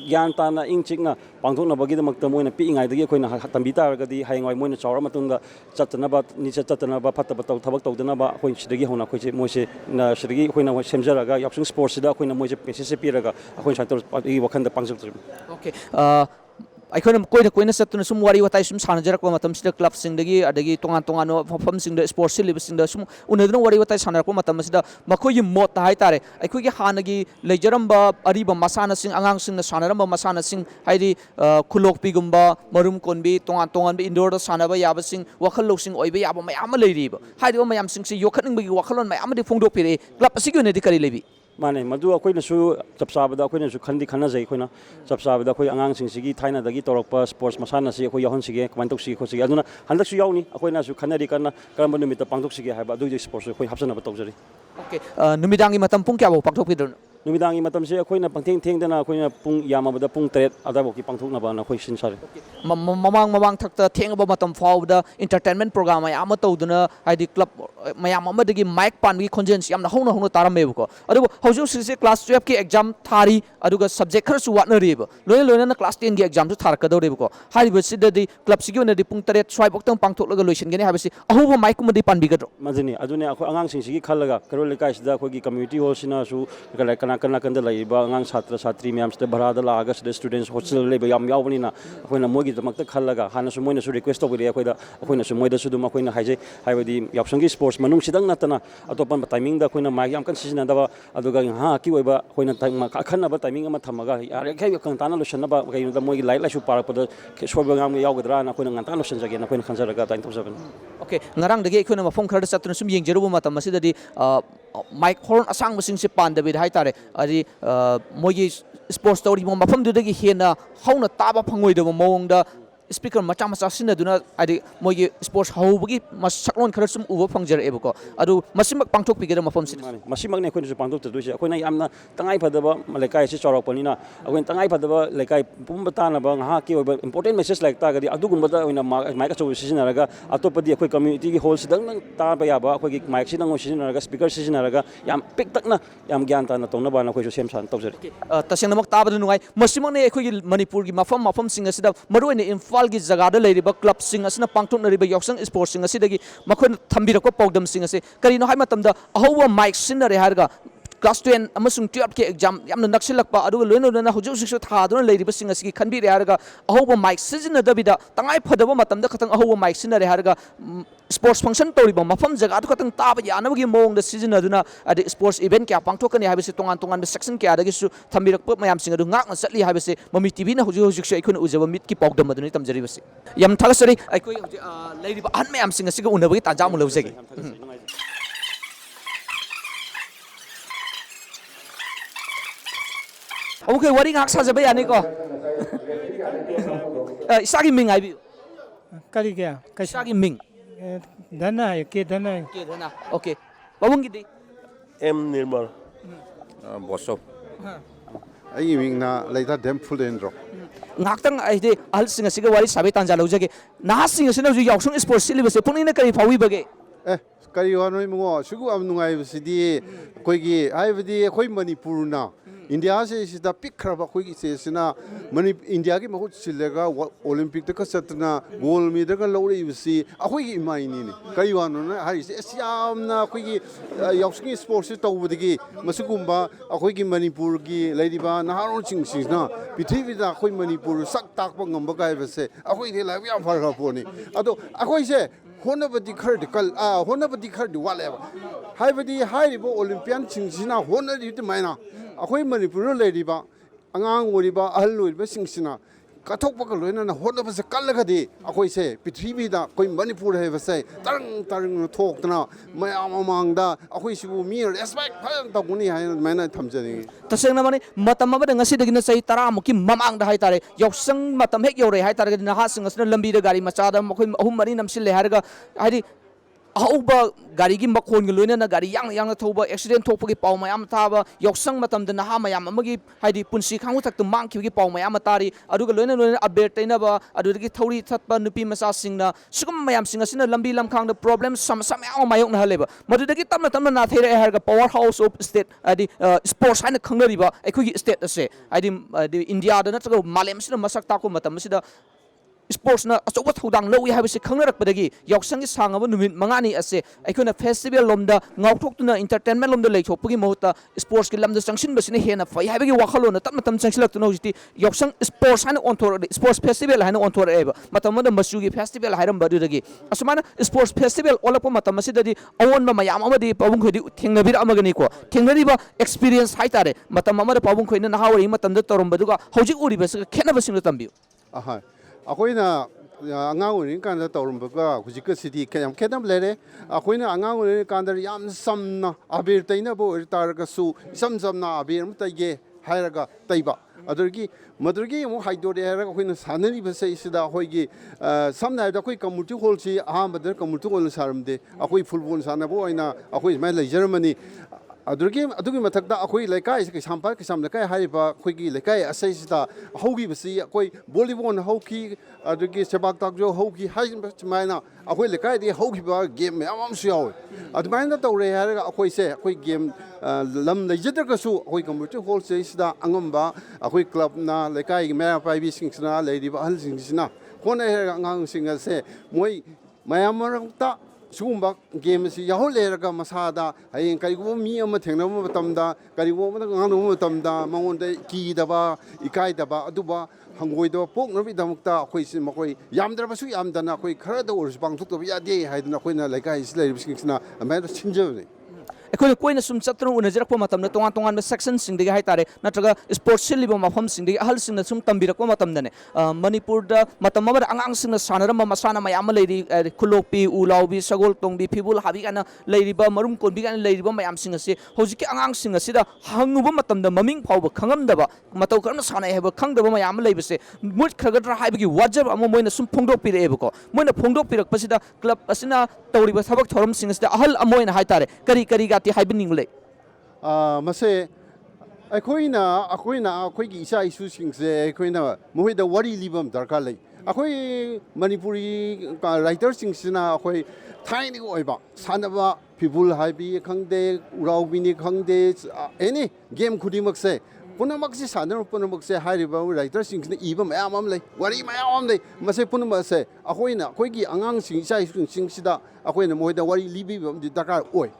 gyan tana ingchikna pangthokna bagi damakta moina pi ingai dagi koina tambi taragadi haingwai moina chawra matungda chatnaba ni chatnaba phataba taw thabak tawdana ba koi sidagi hona koi moise na sidagi koina semjaraga Yaoshang sports sida koina moise message piraga koi santor i wakhanda pangjuk okay ꯑꯩꯈꯣꯏꯅ ꯀꯣꯏꯅ ꯆꯠꯇꯨꯅ ꯁꯨꯝ ꯋꯥꯔꯤ ꯋꯥꯇꯥꯏ ꯁꯨꯝ ꯁꯥꯟꯅꯖꯔꯛꯄ ꯃꯇꯝꯁꯤꯗ ꯀ꯭ꯂꯕꯁꯤꯡꯗꯒꯤ ꯑꯗꯒꯤ ꯇꯣꯉꯥꯟꯕ ꯃꯐꯝꯁꯤꯡꯗ ꯁ꯭ꯄꯣꯔꯠ ꯁꯤꯜꯂꯤꯕꯁꯤꯡꯗ ꯁꯨꯝ ꯎꯅꯗꯨꯅ ꯋꯥꯔꯤ ꯋꯥꯇꯥꯏ ꯁꯥꯟꯅꯔꯛꯄ ꯃꯇꯝ ꯑꯁꯤꯗ ꯃꯈꯣꯏꯒꯤ ꯃꯣꯠꯇ ꯍꯥꯏꯇꯥꯔꯦ ꯑꯩꯈꯣꯏꯒꯤ ꯍꯥꯟꯅꯒꯤ ꯂꯩꯖꯔꯝꯕ ꯑꯔꯤꯕ ꯃꯁꯥꯟꯅꯁꯤꯡ ꯑꯉꯥꯡꯁꯤꯡꯅ ꯁꯥꯟꯅꯔꯝꯕ ꯃꯁꯥꯟꯅꯁꯤꯡ ꯍꯥꯏꯗꯤ ꯈꯨꯂꯣꯛꯄꯤꯒꯨꯝꯕ ꯃꯔꯨꯝ ꯀꯣꯟꯕꯤ ꯇꯣꯉꯥꯟꯕ ꯏꯟꯗꯣꯔꯗ ꯁꯥꯟꯅꯕ ꯌꯥꯕꯁꯤꯡ ꯋꯥꯈꯜ ꯂꯧꯁꯤꯡ ꯑꯣꯏꯕ ꯌꯥꯕ ꯃꯌꯥꯝ ꯑꯃ ꯂꯩꯔꯤꯕ ꯍꯥꯏꯔꯤꯕ ꯃꯌꯥꯝꯁꯤꯡꯁꯤ ꯌꯣꯛꯈꯠꯅꯤꯡꯕꯒꯤ ꯋꯥꯈꯜꯂꯣꯟ ꯃꯌꯥꯝ ꯑꯃꯗꯤ ꯐꯣꯡꯗꯣꯛꯄꯤꯔꯛꯏ ꯀ꯭ꯂꯕ ꯑꯁꯤꯒꯤ ꯑꯣꯏꯅꯗꯤ ꯀꯔꯤ ꯂꯩꯕꯤ mane madu akoina su chapsabada akoina su khandi khanajai akoina chapsabada akoi angang singsigi thaina dagi torakpa sports masana si akoi yahon sige kman tok sige khosige aduna handak su yauni akoina su khanari kana karamba numita pangtok sige haiba adu sports akoi hapsana ba tawjari okay numidangi matam pung kya bo pangthok pidron numidangi matam se akoina pangtheng dana akoina pung yamabada pung 3 adabo ki pangthokna ba na akoi sin sare mamang thakta thengaba matam fawda entertainment program ay ama tawduna haidi club mayam amadagi mic pangi khonjen yamna hona taramebko adu hojuk sise class 12 ki exam thari aduga subject khar su watnareba loina class 10 ki exam su tharakadorebko hariba sidadi club sigi onadi pung 3 swai boktang pangthoklaga loisingeni habisi ahuba mic kumadi panbigadro majini adune akoi angang singsigi khalaga karol lekai sida akoi ki community hall sina su kana kanda laiba angang chhatra chhatri myam sida bharada laaga sida students hostel leba yam yawbani na akoina mogi damakta khalaga hana su moina su request tawbiri akoida akoina su moida su dum akoina haije haibadi Yaoshang gi sports manung sidang natana atopan timing da akoina mic yam kan sisina da aduga ha ki oiba akoina time akhanna ba timing ama thamaga yare kai kan tana lotion ba kaino da mogi lai su para pada soba ngam yawgadra na akoina nganta lotion jage na akoina khanjaraga tain tawjaban okay ngarang dagi akoina mafom khar chatuna sum yengjerubu matam asidadi mic horn asang basing se pandabid haitare ari mogi sports story mo mafam dudagi hena hauna taba phangoi da mawongda speaker macha macha sinaduna adi mogi sports haubugi masaklon khara sum uba phangjarebo adu masimak pangthok pigera mafam sin masimak ne khoi pangthok taduse akhoi na yamna tangai phadaba lekai se chorok panina akhoi tangai phadaba lekai pumba tana ba ha ki important message like ta gadi adu gumbada oina mic cho sisinaraga atopadi akhoi community gi hall sidang nang ta ba ya ba akhoi gi mic sidang sisinaraga speaker sisinaraga yam pik takna yam gyan ta na tongna ba na khoi sem san tawjari taseng namak tabadu nungai masimang ne akhoi gi manipur gi mafam sing asida maru ne imphal gi jaga da leiriba club sing asina pangthok nariba yausang sports sing asidagi makhon thambirako pawdam sing ase karino hai matamda ahowa mic sinare harga class 10 amasung 12 ke exam yamna naksilakpa adu loina hujuk siksu thaduna leiriba sing asigi khanbi re harga ahowa mic sizina dabida tangai phadaba matamda khatang ahowa mic sinare harga sports function toriba mafam jaga adu khatang taba yanabagi mong da sizina duna adi sports event kya pangthokani habise tongan section kya dagi su thambirakpa mayam sing adu ngakna chatli habise mami tv na hujuk su aikun ujaba mit ki pawdam aduni tamjari basi yam thalasari aikoi leiriba an mayam sing asiga unabagi tanja mu lawjagi Okay, wari ngak sa jabe yani ko. Isagi ming ai bi. Kali kya? Isagi ming. Dana hai, ke dana hai. Ke dana. Okay. Babung gidi. M Nirmal. Bosop. Ai ming na leita dem full endro. Ngak tang ai de al singa siga wari sabe tanja lawjage. Na singa sina ju yausung sports silibase punina kari fawi bage. Kari wanoi mungo sugu am nungai bsidi koigi ai bdi khoi manipur na India se sida pikraba khoi se sina mani India ki mahut silega Olympic ta kasatna gold medal ka lori bsi akhoi gi mai ni kari wano na hari se siam na khoi gi yausung sports to budigi masugumba akhoi gi manipur gi leidiba na haron ching sing na pithivi da khoi manipur sak tak pa ngamba kai bse akhoi de la yam far ka poni ado akhoi se honabadi khardikal honabadi khardi waleba haibadi haibo olympian chingsina honari de maina akhoi manipur leriba angang woriba ahal loriba singsina kathokpa ka loina na honaba se kallagadi akhoi se pithribi da koi manipur heba se tarang thoktana mayam amangda akhoi sibu mi respect phan taguni hai maina thamjani tasengna mani matam abada ngasi dagina sai tara muki mamang da hai tare yausang matam hek yore hai tare na ha singasna lambi da gari macha da mkhoi ahum mari namsil le harga hari ahauba gari gi makhon gi loina na gari yang thoba accident thokpagi paw mayam thaba yausang matam da na ha mayam amagi haidi punsi khangu thak mang ki paw mayam tari aduga loina update taina ba adugi thori thatpa nupi macha singna sugum mayam singa sina lambi lamkhang da problem sam mayok na haleba madudagi tamna na there harga power house of state adi sports haina khangnariba aikhogi state ase adi India da na chago malem sina masak ta ko matam sida sports na achoba thodang lowi habise khangnarak padagi yausang sangaba numit mangani ase aikona festival lomda ngauthokna entertainment lomda leithopagi mohta sports ki lamda changsin basina hena fai habagi wakhalo na tamna tam changsilak tuna hujiti yausang sports hana onthor sports festival hana onthor eba matamada masugi festival hairam badudagi asumana sports festival olakpa matamasida di awon ma mayam amadi pabung khodi thengnabir amagani ko thengnariba experience haitare matam amada pabung khoina nahawari matamda torombaduga hojik uribasa khenabasingla tambiu aha akoina angang urin kan da tawrumbaga hujika city kayam kedam lere akoina angang urin kan da yam samna abir taina bo targa su samna abir mutaige hairaga taiba adurgi madurgi mo haidore haraga akoina sanari base isida hoigi samna da koi community hall si ahambadar community hall saramde akoi football sanabo aina akoi mai la Germany adugi mathakda akhoi lekai se sampal ke sam lekai haiba khoigi lekai asai sida hogi basi akoi volleyball hoki adugi sebak takjo hoki hain maina akhoi lekai di hoki ba game amam su yaw adumaina tawre haraga akhoi se akhoi game lam leijadar ka su akhoi community hall se sida angamba akhoi club na lekai mera pai bi sing sina lady ba hal sing sina khona haraga angang sing se moi mayamarta sugumba game si yahol lerga masada hayin karigo mi ama thengnaba matamda karigo ma nganu matamda mangonda ki daba ikai daba aduba hangoi do pok nabi damukta khoi si makoi yamdra basu yamdana khoi khara da urs bang thuk to ya de haidna khoi na laikai is lai bising sina ama da chinjabni ꯑꯩꯈꯣꯏꯅ ꯀꯣꯏꯅ ꯁꯨꯝ ꯆꯠꯇꯨꯅ ꯎꯅꯖꯔꯛꯄ ꯃꯇꯝꯗ ꯇꯣꯉꯥꯟ ꯇꯣꯉꯥꯟꯕ ꯁꯦꯛꯁꯟꯁꯤꯡꯗꯒꯤ ꯍꯥꯏꯇꯥꯔꯦ ꯅꯠꯇ꯭ꯔꯒ ꯁ꯭ꯄꯣꯔꯠꯁ ꯁꯤꯜꯂꯤꯕ ꯃꯐꯝꯁꯤꯡꯗꯒꯤ ꯑꯍꯜꯁꯤꯡꯅ ꯁꯨꯝ ꯇꯝꯕꯤꯔꯛꯄ ꯃꯇꯝꯗꯅꯦ ꯃꯅꯤꯄꯨꯔꯗ ꯃꯇꯝ ꯑꯃꯗ ꯑꯉꯥꯡꯁꯤꯡꯅ ꯁꯥꯟꯅꯔꯝꯕ ꯃꯁꯥꯟꯅ ꯃꯌꯥꯝ ꯑꯃ ꯂꯩꯔꯤ ꯈꯨꯂꯣꯛꯄꯤ ꯎꯂꯥꯎꯕꯤ ꯁꯒꯣꯜ ꯇꯣꯡꯕꯤ ꯐꯤꯕꯨꯜ ꯍꯥꯕꯤ ꯀꯥꯏꯅ ꯂꯩꯔꯤꯕ ꯃꯔꯨꯝ ꯀꯣꯟꯕꯤ ꯀꯥꯏꯅ ꯂꯩꯔꯤꯕ ꯃꯌꯥꯝꯁꯤꯡ ꯑꯁꯤ ꯍꯧꯖꯤꯛꯀꯤ ꯑꯉꯥꯡꯁꯤꯡ ꯑꯁꯤꯗ ꯍꯪꯉꯨꯕ ꯃꯇꯝꯗ ꯃꯃꯤꯡ ꯐꯥꯎꯕ ꯈꯪꯉꯝꯗꯕ ꯃꯇꯧ ꯀꯔꯝꯅ ꯁꯥꯟꯅꯩ ꯍꯥꯏꯕ ꯈꯪꯗꯕ ꯃꯌꯥꯝ ꯑꯃ ꯂꯩꯕꯁꯦ ꯃꯨꯠꯈ꯭ꯔꯒꯗ꯭ꯔꯥ ꯍꯥꯏꯕꯒꯤ ꯋꯥꯖꯕ ꯑꯃ ꯃꯣꯏꯅ ꯁꯨꯝ ꯐꯣꯡꯗꯣꯛꯄꯤꯔꯛꯑꯦꯕꯀꯣ ꯃꯣꯏꯅ ꯐꯣꯡꯗꯣꯛꯄꯤꯔꯛꯄꯁꯤꯗ ꯀ꯭ꯂꯕ ꯑꯁꯤꯅ ꯇꯧꯔꯤꯕ ꯊꯕꯛ ꯊꯧꯔꯝꯁꯤꯡ ꯑꯁꯤꯗ ꯑꯍꯜ ꯑꯃ ꯑꯣꯏꯅ ꯍꯥꯏꯇꯥꯔꯦ ꯀꯔꯤꯒꯥꯇꯤ ꯍꯥꯏꯕꯤꯅꯤꯡꯕ ꯂꯩ ꯃꯁꯦ ꯑꯩꯈꯣꯏꯒꯤ ꯏꯆꯥ ꯏꯁꯨꯁꯤꯡꯁꯦ ꯑꯩꯈꯣꯏꯅ ꯃꯈꯣꯏꯗ ꯋꯥꯔꯤ ꯂꯤꯕ ꯑꯃ ꯗꯔꯀꯥꯔ ꯂꯩ ꯑꯩꯈꯣꯏ ꯃꯅꯤꯄꯨꯔꯤ ꯔꯥꯏꯇꯔꯁꯤꯡꯁꯤꯅ ꯑꯩꯈꯣꯏ ꯊꯥꯏꯅꯒꯤ ꯑꯣꯏꯕ ꯁꯥꯟꯅꯕ ꯐꯤꯕꯨꯜ ꯍꯥꯏꯕꯤ ꯈꯪꯗꯦ ꯎꯔꯥꯎꯕꯤꯅꯤ ꯈꯪꯗꯦ ꯑꯦꯅꯤ ꯒꯦꯝ ꯈꯨꯗꯤꯡꯃꯛꯁꯦ ꯄꯨꯝꯅꯃꯛꯁꯤ ꯁꯥꯟꯅꯔꯤꯕ ꯄꯨꯝꯅꯃꯛꯁꯦ ꯍꯥꯏꯔꯤꯕ ꯔꯥꯏꯇꯔꯁꯤꯡꯁꯤꯅ ꯏꯕ ꯃꯌꯥꯝ ꯑꯃ ꯂꯩ ꯋꯥꯔꯤ ꯃꯌꯥꯝ ꯑꯃ ꯂꯩ ꯃꯁꯤ ꯄꯨꯝꯅꯃꯛꯁꯦ ꯑꯩꯈꯣꯏꯒꯤ ꯑꯉꯥꯡꯁꯤꯡ ꯏꯆꯥ ꯏꯁꯨꯁꯤꯡꯁꯤꯗ ꯑꯩꯈꯣꯏꯅ ꯃꯣꯏꯗ ꯋꯥꯔꯤ ꯂꯤꯕꯤꯕ ꯑꯃꯗꯤ ꯗꯔꯀꯥꯔ ꯑꯣꯏ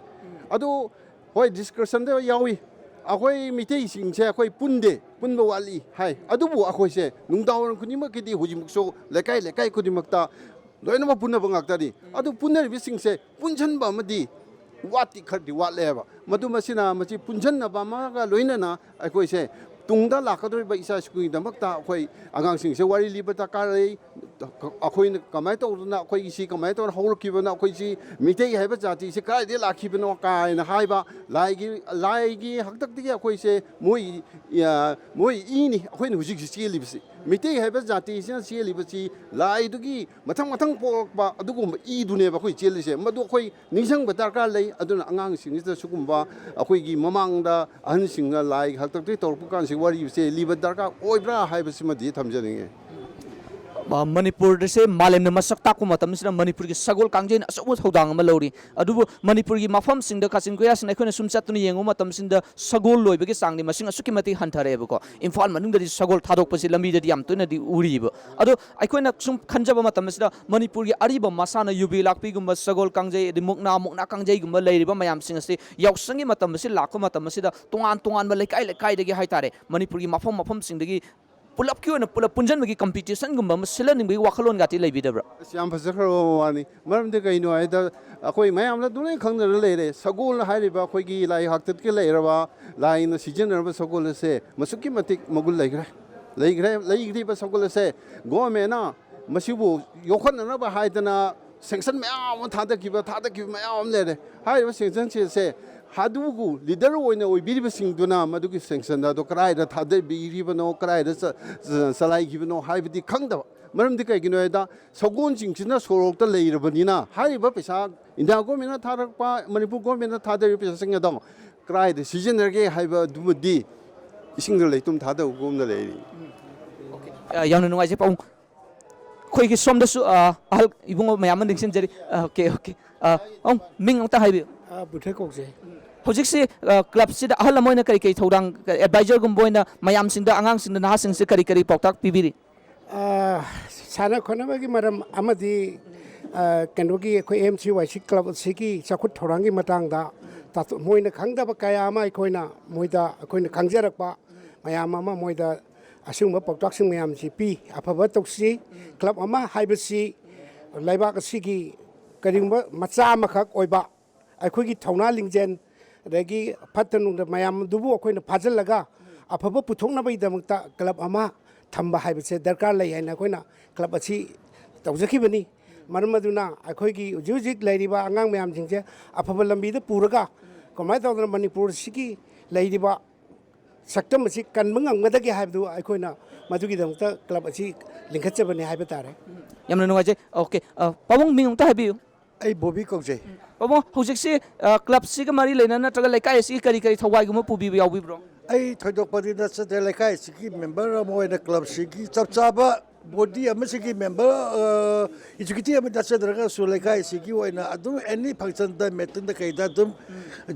ꯑꯗꯨ ꯍꯣꯏ ꯗꯤꯁꯀꯁꯟꯗ ꯌꯥꯎꯏ ꯑꯩꯈꯣꯏ ꯃꯤꯇꯩꯁꯤꯡꯁꯦ ꯑꯩꯈꯣꯏ ꯄꯨꯟꯕ ꯋꯥꯠꯂꯤ ꯍꯥꯏ ꯑꯗꯨꯕꯨ ꯑꯩꯈꯣꯏꯁꯦ ꯅꯨꯡꯗꯥꯡꯋꯥꯏꯔꯝ ꯈꯨꯗꯤꯡꯃꯛꯀꯤꯗꯤ ꯍꯧꯖꯤꯛꯃꯛꯁꯨ ꯂꯩꯀꯥꯏ ꯈꯨꯗꯤꯡꯃꯛꯇ ꯂꯣꯏꯅꯃꯛ ꯄꯨꯟꯅꯕ ꯉꯥꯛꯇꯅꯤ ꯑꯗꯨ ꯄꯨꯟꯅꯔꯤꯕꯁꯤꯡꯁꯦ ꯄꯨꯟꯁꯤꯟꯕ ꯑꯃꯗꯤ ꯈꯔꯗꯤ ꯋꯥꯠꯂꯦꯕ ꯃꯁꯤ ꯄꯨꯟꯁꯤꯟꯅꯕ ꯑꯃꯒ ꯂꯣꯏꯅꯅ ꯑꯩꯈꯣꯏꯁꯦ ꯇꯨꯡꯗ ꯂꯥꯛꯀꯗꯧꯔꯤꯕ ꯏꯆꯥ ꯏꯁꯨꯒꯤꯗꯃꯛꯇ ꯑꯩꯈꯣꯏ ꯑꯉꯥꯡꯁꯤꯡꯁꯦ ꯋꯥꯔꯤ ꯂꯤꯕ ꯗꯔꯀꯥꯔ ꯂꯩ ꯑꯩꯈꯣꯏꯅ ꯀꯃꯥꯏꯅ ꯇꯧꯗꯅ ꯑꯩꯈꯣꯏꯒꯤꯁꯤ ꯀꯃꯥꯏꯅ ꯇꯧꯔ ꯍꯧꯔꯛꯈꯤꯕꯅꯣ ꯑꯩꯈꯣꯏꯁꯤ ꯃꯤꯇꯩ ꯍꯥꯏꯕ ꯖꯥꯇꯤꯁꯤ ꯀꯗꯥꯏꯗꯒꯤ ꯂꯥꯛꯈꯤꯕꯅꯣ ꯀꯥꯏꯅ ꯍꯥꯏꯕ ꯂꯥꯏꯒꯤ ꯍꯥꯛꯇꯛꯇꯒꯤ ꯑꯩꯈꯣꯏꯁꯦ ꯃꯣꯏ ꯏꯅꯤ ꯑꯩꯈꯣꯏꯅ ꯍꯧꯖꯤꯛꯁꯤ ꯆꯦꯜꯂꯤꯕꯁꯤ ꯃꯤꯇꯩ ꯍꯥꯏꯕ ꯖꯥꯇꯤꯁꯤꯅ ꯆꯦꯜꯂꯤꯕꯁꯤ ꯂꯥꯏꯗꯨꯒꯤ ꯃꯊꯪ ꯄꯣꯛꯂꯛꯄ ꯑꯗꯨꯒꯨꯝꯕ ꯏꯗꯨꯅꯦꯕ ꯑꯩꯈꯣꯏ ꯆꯦꯜꯂꯤꯁꯦ ꯃꯗꯨ ꯑꯩꯈꯣꯏ ꯅꯤꯡꯁꯤꯡꯕ ꯗꯔꯀꯥꯔ ꯂꯩ ꯑꯗꯨꯅ ꯑꯉꯥꯡꯁꯤꯡꯁꯤꯗ ꯁꯤꯒꯨꯝꯕ ꯑꯩꯈꯣꯏꯒꯤ ꯃꯃꯥꯡꯗ ꯑꯍꯟꯁꯤꯡꯅ ꯂꯥꯏꯒꯤ ꯍꯥꯛꯇꯛꯇꯒꯤ ꯇꯧꯔꯛꯄ ꯀꯥꯟꯁꯤ ꯋꯥꯔꯤꯁꯦ ꯂꯤꯕ ꯗꯔꯀꯥꯔ ꯑꯣꯏꯕ꯭ꯔꯥ ꯍꯥꯏꯕꯁꯤꯃꯗꯤ ꯊꯝꯖꯅꯤꯡꯉꯦ ꯃꯅꯤꯄꯨꯔꯗꯁꯦ ꯃꯥꯂꯦꯝꯅ ꯃꯁꯛ ꯇꯥꯛꯄ ꯃꯇꯝꯁꯤꯗ ꯃꯅꯤꯄꯨꯔꯒꯤ ꯁꯒꯣꯜ ꯀꯥꯡꯖꯩꯅ ꯑꯆꯧꯕ ꯊꯧꯗꯥꯡ ꯑꯃ ꯂꯧꯔꯤ ꯑꯗꯨꯕꯨ ꯃꯅꯤꯄꯨꯔꯒꯤ ꯃꯐꯝꯁꯤꯡꯗ ꯀꯥꯆꯤꯟ ꯀꯣꯏꯌꯥꯁꯤꯡꯗ ꯑꯩꯈꯣꯏꯅ ꯁꯨꯝ ꯆꯠꯇꯨꯅ ꯌꯦꯡꯕ ꯃꯇꯝꯁꯤꯗ ꯁꯒꯣꯜ ꯂꯣꯏꯕꯒꯤ ꯆꯥꯡꯗꯤ ꯃꯁꯤꯡ ꯑꯁꯨꯛꯀꯤ ꯃꯇꯤꯛ ꯍꯟꯊꯔꯛꯑꯦꯕꯀꯣ ꯏꯝꯐꯥꯜ ꯃꯅꯨꯡꯗꯗꯤ ꯁꯒꯣꯜ ꯊꯥꯗꯣꯛꯄꯁꯤ ꯂꯝꯕꯤꯗꯗꯤ ꯌꯥꯝ ꯇꯣꯏꯅꯗꯤ ꯎꯔꯤꯕ ꯑꯗꯣ ꯑꯩꯈꯣꯏꯅ ꯁꯨꯝ ꯈꯟꯖꯕ ꯃꯇꯝꯁꯤꯗ ꯃꯅꯤꯄꯨꯔꯒꯤ ꯑꯔꯤꯕ ꯃꯁꯥꯟꯅ ꯌꯨꯕꯤ ꯂꯥꯛꯄꯤꯒꯨꯝꯕ ꯁꯒꯣꯜ ꯀꯥꯡꯖꯩ ꯑꯗꯩ ꯃꯨꯛꯅꯥ ꯀꯥꯡꯖꯩꯒꯨꯝꯕ ꯂꯩꯔꯤꯕ ꯃꯌꯥꯝꯁꯤꯡ ꯑꯁꯤ ꯌꯥꯎꯁꯪꯒꯤ ꯃꯇꯝ ꯑꯁꯤ ꯂꯥꯛꯄ ꯃꯇꯝ ꯑꯁꯤꯗ ꯇꯣꯉꯥꯟꯕ ꯂꯩꯀꯥꯏꯗꯒꯤ ꯍꯥꯏꯇꯥꯔꯦ ꯃꯅꯤꯄꯨꯔꯒꯤ ꯃꯐꯝꯁꯤꯡꯗꯒꯤ ꯄꯨꯂꯞꯀꯤ ꯑꯣꯏꯅ ꯄꯨꯟꯁꯤꯟꯕꯒꯤ ꯀꯝꯄꯤꯇꯤꯁꯟꯒꯨꯝꯕ ꯑꯃ ꯁꯤꯜꯍꯟꯅꯤꯡꯕꯒꯤ ꯋꯥꯈꯜꯂꯣꯟꯒꯥꯇꯤ ꯂꯩꯕꯤꯗꯕ꯭ꯔꯥ ꯌꯥꯝ ꯐꯖꯈ꯭ꯔꯕ ꯋꯥꯅꯤ ꯃꯔꯝꯗꯤ ꯀꯩꯅꯣ ꯍꯥꯏꯗ ꯑꯩꯈꯣꯏ ꯃꯌꯥꯝꯅ ꯂꯣꯏꯅ ꯈꯪꯗꯅ ꯂꯩꯔꯦ ꯁꯒꯣꯜ ꯍꯥꯏꯔꯤꯕ ꯑꯩꯈꯣꯏꯒꯤ ꯂꯥꯏ ꯍꯥꯛꯇꯛꯀꯤ ꯂꯩꯔꯕ ꯂꯥꯏꯅ ꯁꯤꯖꯤꯟꯅꯔꯕ ꯁꯒꯣꯜ ꯑꯁꯦ ꯃꯁꯨꯛꯀꯤ ꯃꯇꯤꯛ ꯃꯒꯨꯟ ꯂꯩꯈ꯭ꯔꯤꯕ ꯁꯒꯣꯜ ꯑꯁꯦ ꯒꯣꯔꯃꯦꯟꯅ ꯃꯁꯤꯕꯨ ꯌꯣꯛꯈꯠꯅꯅꯕ ꯍꯥꯏꯗꯅ ꯁꯦꯡꯁꯟ ꯃꯌꯥꯝ ꯑꯃ ꯊꯥꯗꯈꯤꯕ ꯃꯌꯥꯝ ꯑꯃ ꯂꯩꯔꯦ ꯍꯥꯏꯔꯤꯕ ꯁꯦꯡꯁꯟꯁꯦ ꯑꯗꯨꯕꯨ ꯂꯤꯗꯔ ꯑꯣꯏꯅ ꯑꯣꯏꯕꯤꯔꯤꯕꯁꯤꯡꯗꯨꯅ ꯃꯗꯨꯒꯤ ꯁꯦꯡꯁꯟ ꯑꯗꯣ ꯀꯗꯥꯏꯗ ꯊꯥꯗꯕꯤꯔꯤꯕꯅꯣ ꯀꯗꯥꯏꯗ ꯆꯂꯥꯏꯈꯤꯕꯅꯣ ꯍꯥꯏꯕꯗꯤ ꯈꯪꯗꯕ ꯃꯔꯝꯗꯤ ꯀꯩꯒꯤꯅꯣ ꯍꯥꯏꯗ ꯁꯒꯣꯜꯁꯤꯡꯁꯤꯅ ꯁꯣꯔꯣꯛꯇ ꯂꯩꯔꯕꯅꯤ나 ꯍꯥꯏꯔꯤꯕ ꯄꯩꯁꯥ ꯏꯟꯗꯤꯌꯥ ꯒꯣꯔꯃꯦꯟꯅ ꯊꯥꯔꯛꯄ ꯃꯅꯤꯄꯨꯔ ꯒꯣꯔꯃꯦꯟꯅ ꯊꯥꯗꯔꯤꯕ ꯄꯩꯁꯥꯁꯤꯡ ꯑꯗꯣ ꯀꯗꯥꯏꯗ ꯁꯤꯖꯤꯟꯅꯔꯒꯦ ꯍꯥꯏꯕꯗꯨꯃꯗꯤ ꯏꯁꯤꯡꯗ ꯂꯩꯇꯨꯝ ꯊꯥꯗꯕꯒꯨꯝꯅ ꯂꯩꯔꯤ ꯌꯥꯝꯅ ꯅꯨꯡꯉꯥꯏꯖꯩ ꯄꯥꯕꯨꯡ ꯑꯩꯈꯣꯏꯒꯤ ꯁꯣꯝꯗꯁꯨ ꯑꯍꯜ ꯏꯕꯨꯡꯉꯣ ꯃꯌꯥꯝ ꯑꯃ ꯅꯤꯡꯁꯤꯡꯖꯔꯤ ꯑꯣꯀꯦ ꯃꯤꯡ ꯑꯃꯇ ꯍꯥꯏꯕꯤꯌꯨ ꯕꯨꯊꯦ ꯀꯧꯖꯩ ꯍꯧꯖꯤꯛꯁꯤ ꯀ꯭ꯂꯕꯁꯤꯗ ꯑꯍꯜ ꯑꯃ ꯑꯣꯏꯅ ꯀꯔꯤ ꯊꯧꯗꯥꯡ ꯑꯦꯗꯚꯥꯏꯖꯔꯒꯨꯝꯕ ꯑꯣꯏꯅ ꯃꯌꯥꯝꯁꯤꯡꯗ ꯑꯉꯥꯡꯁꯤꯡꯗ ꯅꯍꯥꯁꯤꯡꯁꯤ ꯀꯔꯤ ꯄꯥꯎꯇꯥꯛ ꯄꯤꯕꯤꯔꯤ ꯁꯥꯟꯅ ꯈꯣꯠꯅꯕꯒꯤ ꯃꯔꯝ ꯑꯃꯗꯤ ꯀꯩꯅꯣꯒꯤ ꯑꯩꯈꯣꯏ M.C.Y.C ꯀ꯭ꯂꯕ ꯑꯁꯤꯒꯤ ꯆꯥꯎꯈꯠ ꯊꯧꯔꯥꯡꯒꯤ ꯃꯇꯥꯡꯗ ꯃꯣꯏꯅ ꯈꯪꯗꯕ ꯀꯌꯥ ꯑꯃ ꯑꯩꯈꯣꯏꯅ ꯈꯪꯖꯔꯛꯄ ꯃꯌꯥꯝ ꯑꯃ ꯃꯣꯏꯗ ꯑꯁꯤꯒꯨꯝꯕ ꯄꯥꯎꯇꯥꯛꯁꯤꯡ ꯃꯌꯥꯝꯁꯤ ꯄꯤ ꯑꯐꯕ ꯇꯧꯁꯤ ꯀ꯭ꯂꯕ ꯑꯃ ꯍꯥꯏꯕꯁꯤ ꯂꯩꯕꯥꯛ ꯑꯁꯤꯒꯤ ꯀꯔꯤꯒꯨꯝꯕ ꯃꯆꯥ ꯑꯃꯈꯛ ꯑꯣꯏꯕ ꯑꯩꯈꯣꯏꯒꯤ ꯊꯧꯅꯥ ꯂꯤꯡꯖꯦꯜ ꯑꯗꯒꯤ ꯐꯠꯇ ꯅꯨꯡꯗ ꯃꯌꯥꯝꯗꯨꯕꯨ ꯑꯩꯈꯣꯏꯅ ꯐꯥꯖꯤꯜꯂꯒ ꯑꯐꯕ ꯄꯨꯊꯣꯛꯅꯕꯒꯤꯗꯃꯛꯇ ꯀ꯭ꯂꯕ ꯑꯃ ꯊꯝꯕ ꯍꯥꯏꯕꯁꯦ ꯗꯔꯀꯥꯔ ꯂꯩ ꯍꯥꯏꯅ ꯑꯩꯈꯣꯏꯅ ꯀ꯭ꯂꯕ ꯑꯁꯤ ꯇꯧꯖꯈꯤꯕꯅꯤ ꯃꯔꯝ ꯑꯗꯨꯅ ꯑꯩꯈꯣꯏꯒꯤ ꯍꯧꯖꯤꯛ ꯂꯩꯔꯤꯕ ꯑꯉꯥꯡ ꯃꯌꯥꯝꯁꯤꯡꯁꯦ ꯑꯐꯕ ꯂꯝꯕꯤꯗ ꯄꯨꯔꯒ ꯀꯃꯥꯏꯅ ꯇꯧꯗꯅ ꯃꯅꯤꯄꯨꯔꯁꯤꯒꯤ ꯂꯩꯔꯤꯕ ꯁꯛꯇꯝ ꯑꯁꯤ ꯀꯟꯕ ꯉꯝꯒꯗꯒꯦ ꯍꯥꯏꯕꯗꯨ ꯑꯩꯈꯣꯏꯅ ꯃꯗꯨꯒꯤꯗꯃꯛꯇ ꯀ꯭ꯂꯕ ꯑꯁꯤ ꯂꯤꯡꯈꯠꯆꯕꯅꯤ ꯍꯥꯏꯕ ꯇꯥꯔꯦ ꯌꯥꯝꯅ ꯅꯨꯡꯉꯥꯏꯖꯩ ꯑꯣꯀꯦ ꯄꯥꯕꯨꯡ ꯃꯤꯡ ꯑꯃꯇ ꯍꯥꯏꯕꯤꯌꯨ ꯑꯩ ꯕꯣꯕꯤ ꯀꯧꯖꯩ ꯄꯥꯕꯨꯡ ꯍꯧꯖꯤꯛꯁꯤ ꯀ꯭ꯂꯕꯁꯤꯒ ꯃꯔꯤ ꯂꯩꯅꯅ ꯅꯠꯇ꯭ꯔꯒ ꯂꯩꯀꯥꯏ ꯑꯁꯤꯒꯤ ꯀꯔꯤ ꯊꯧꯋꯥꯏꯒꯨꯝꯕ ꯄꯨꯕꯤꯕ ꯌꯥꯎꯕꯤꯕ꯭ꯔꯣ ꯑꯩ ꯊꯣꯏꯗꯣꯛꯄꯗꯤ ꯅꯠꯆꯗꯦ ꯂꯩꯀꯥꯏꯁꯤꯒꯤ ꯃꯦꯝꯕꯔ ꯑꯃ ꯑꯣꯏꯅ ꯀ꯭ꯂꯕꯁꯤꯒꯤ ꯆꯞ ꯆꯥꯕ ꯕꯣꯗꯤ ꯑꯃꯁꯤꯒꯤ ꯃꯦꯝꯕꯔ ꯑꯦꯛꯖꯤꯀ꯭ꯌꯨꯇꯤꯚ ꯑꯃ ꯅꯠꯆꯗ꯭ꯔꯒꯁꯨ ꯂꯩꯀꯥꯏꯁꯤꯒꯤ ꯑꯣꯏꯅ ꯑꯗꯨꯝ ꯑꯦꯅꯤ ꯐꯪꯁꯟꯗ ꯃꯤꯇꯤꯡꯗ ꯀꯩꯗ ꯑꯗꯨꯝ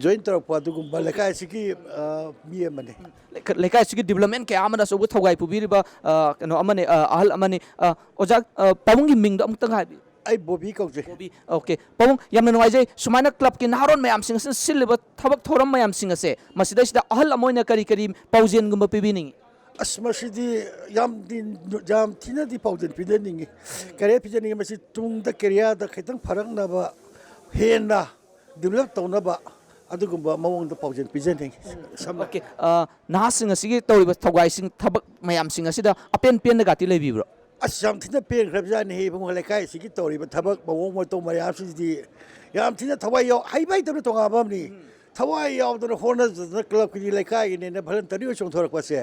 ꯖꯣꯏꯟ ꯇꯧꯔꯛꯄ ꯑꯗꯨꯒꯨꯝꯕ ꯂꯩꯀꯥꯏꯁꯤꯒꯤ ꯃꯤ ꯑꯃꯅꯤ ꯂꯩꯀꯥꯏꯁꯤꯒꯤ ꯗꯤꯕꯂꯞꯃꯦꯟ ꯀꯌꯥ ꯑꯃꯗ ꯑꯆꯧꯕ ꯊꯧꯒꯥꯏ ꯄꯨꯕꯤꯔꯤꯕ ꯀꯩꯅꯣ ꯑꯃꯅꯤ ꯑꯍꯜ ꯑꯃꯅꯤ ꯑꯣꯖꯥ ꯄꯥꯕꯨꯡꯒꯤ ꯃꯤꯡꯗꯣ ꯑꯃꯨꯛꯇꯪ ꯍꯥꯏꯕꯤꯌꯨ ꯑꯩ ꯕꯣꯕꯤ ꯀꯧꯖꯩ ꯑꯣꯀꯦ ꯄꯥꯕꯨꯡ ꯌꯥꯝꯅ ꯅꯨꯡꯉꯥꯏꯖꯩ ꯁꯨꯃꯥꯏꯅ ꯀ꯭ꯂꯕꯀꯤ ꯅꯍꯥꯔꯣꯟ ꯃꯌꯥꯝꯁꯤꯡ ꯑꯁꯤꯅ ꯁꯤꯜꯂꯤꯕ ꯊꯕꯛ ꯊꯧꯔꯝ ꯃꯌꯥꯝꯁꯤꯡ ꯑꯁꯦ ꯃꯁꯤꯗꯩꯁꯤꯗ ꯑꯍꯜ ꯑꯃ ꯑꯣꯏꯅ ꯀꯔꯤ ꯄꯥꯎꯖꯦꯜꯒꯨꯝꯕ ꯄꯤꯕꯤꯅꯤꯡꯉꯤ ꯑꯁ ꯃꯁꯤꯗꯤ ꯌꯥꯝ ꯊꯤꯅꯗꯤ ꯄꯥꯎꯖꯦꯜ ꯄꯤꯖꯅꯤꯡꯉꯤ ꯀꯦꯔꯤꯌꯔ ꯄꯤꯖꯅꯤꯡꯉꯤ ꯃꯁꯤ ꯇꯨꯡꯗ ꯀꯦꯔꯤꯌꯔꯗ ꯈꯤꯇꯪ ꯐꯔꯛꯅꯕ ꯍꯦꯟꯅ ꯗꯤꯕꯦꯂꯞ ꯇꯧꯅꯕ ꯑꯗꯨꯒꯨꯝꯕ ꯃꯑꯣꯡꯗ ꯄꯥꯎꯖꯦꯜ ꯄꯤꯖꯅꯤꯡꯉꯤ ꯁꯝꯅ Okay, nahasing asigi tawriba thogaising thabak mayamsing asida apen pen gati leibibro. ꯑꯁ ꯌꯥꯝ ꯊꯤꯅ ꯄꯦꯟꯈ꯭ꯔꯕꯖꯥꯠꯅꯤ ꯏꯕꯨꯡ ꯂꯩꯀꯥꯏꯁꯤꯒꯤ ꯇꯧꯔꯤꯕ ꯊꯕꯛ ꯃꯑꯣꯡ ꯃꯇꯧ ꯃꯌꯥꯝꯁꯤꯗꯤ ꯌꯥꯝ ꯊꯤꯅ ꯊꯋꯥꯏ ꯌꯥꯎ ꯍꯩꯕ ꯍꯩꯇꯕꯅ ꯇꯣꯉꯥꯟꯕ ꯑꯃꯅꯤ ꯊꯋꯥꯏ ꯌꯥꯎꯗꯅ ꯍꯣꯠꯅꯖꯗꯅ ꯀ꯭ꯂꯕꯀꯤ ꯂꯩꯀꯥꯏꯒꯤꯅꯦꯅ ꯚꯂꯟꯇꯔꯤ ꯑꯣꯏ ꯆꯣꯡꯊꯣꯔꯛꯄꯁꯦ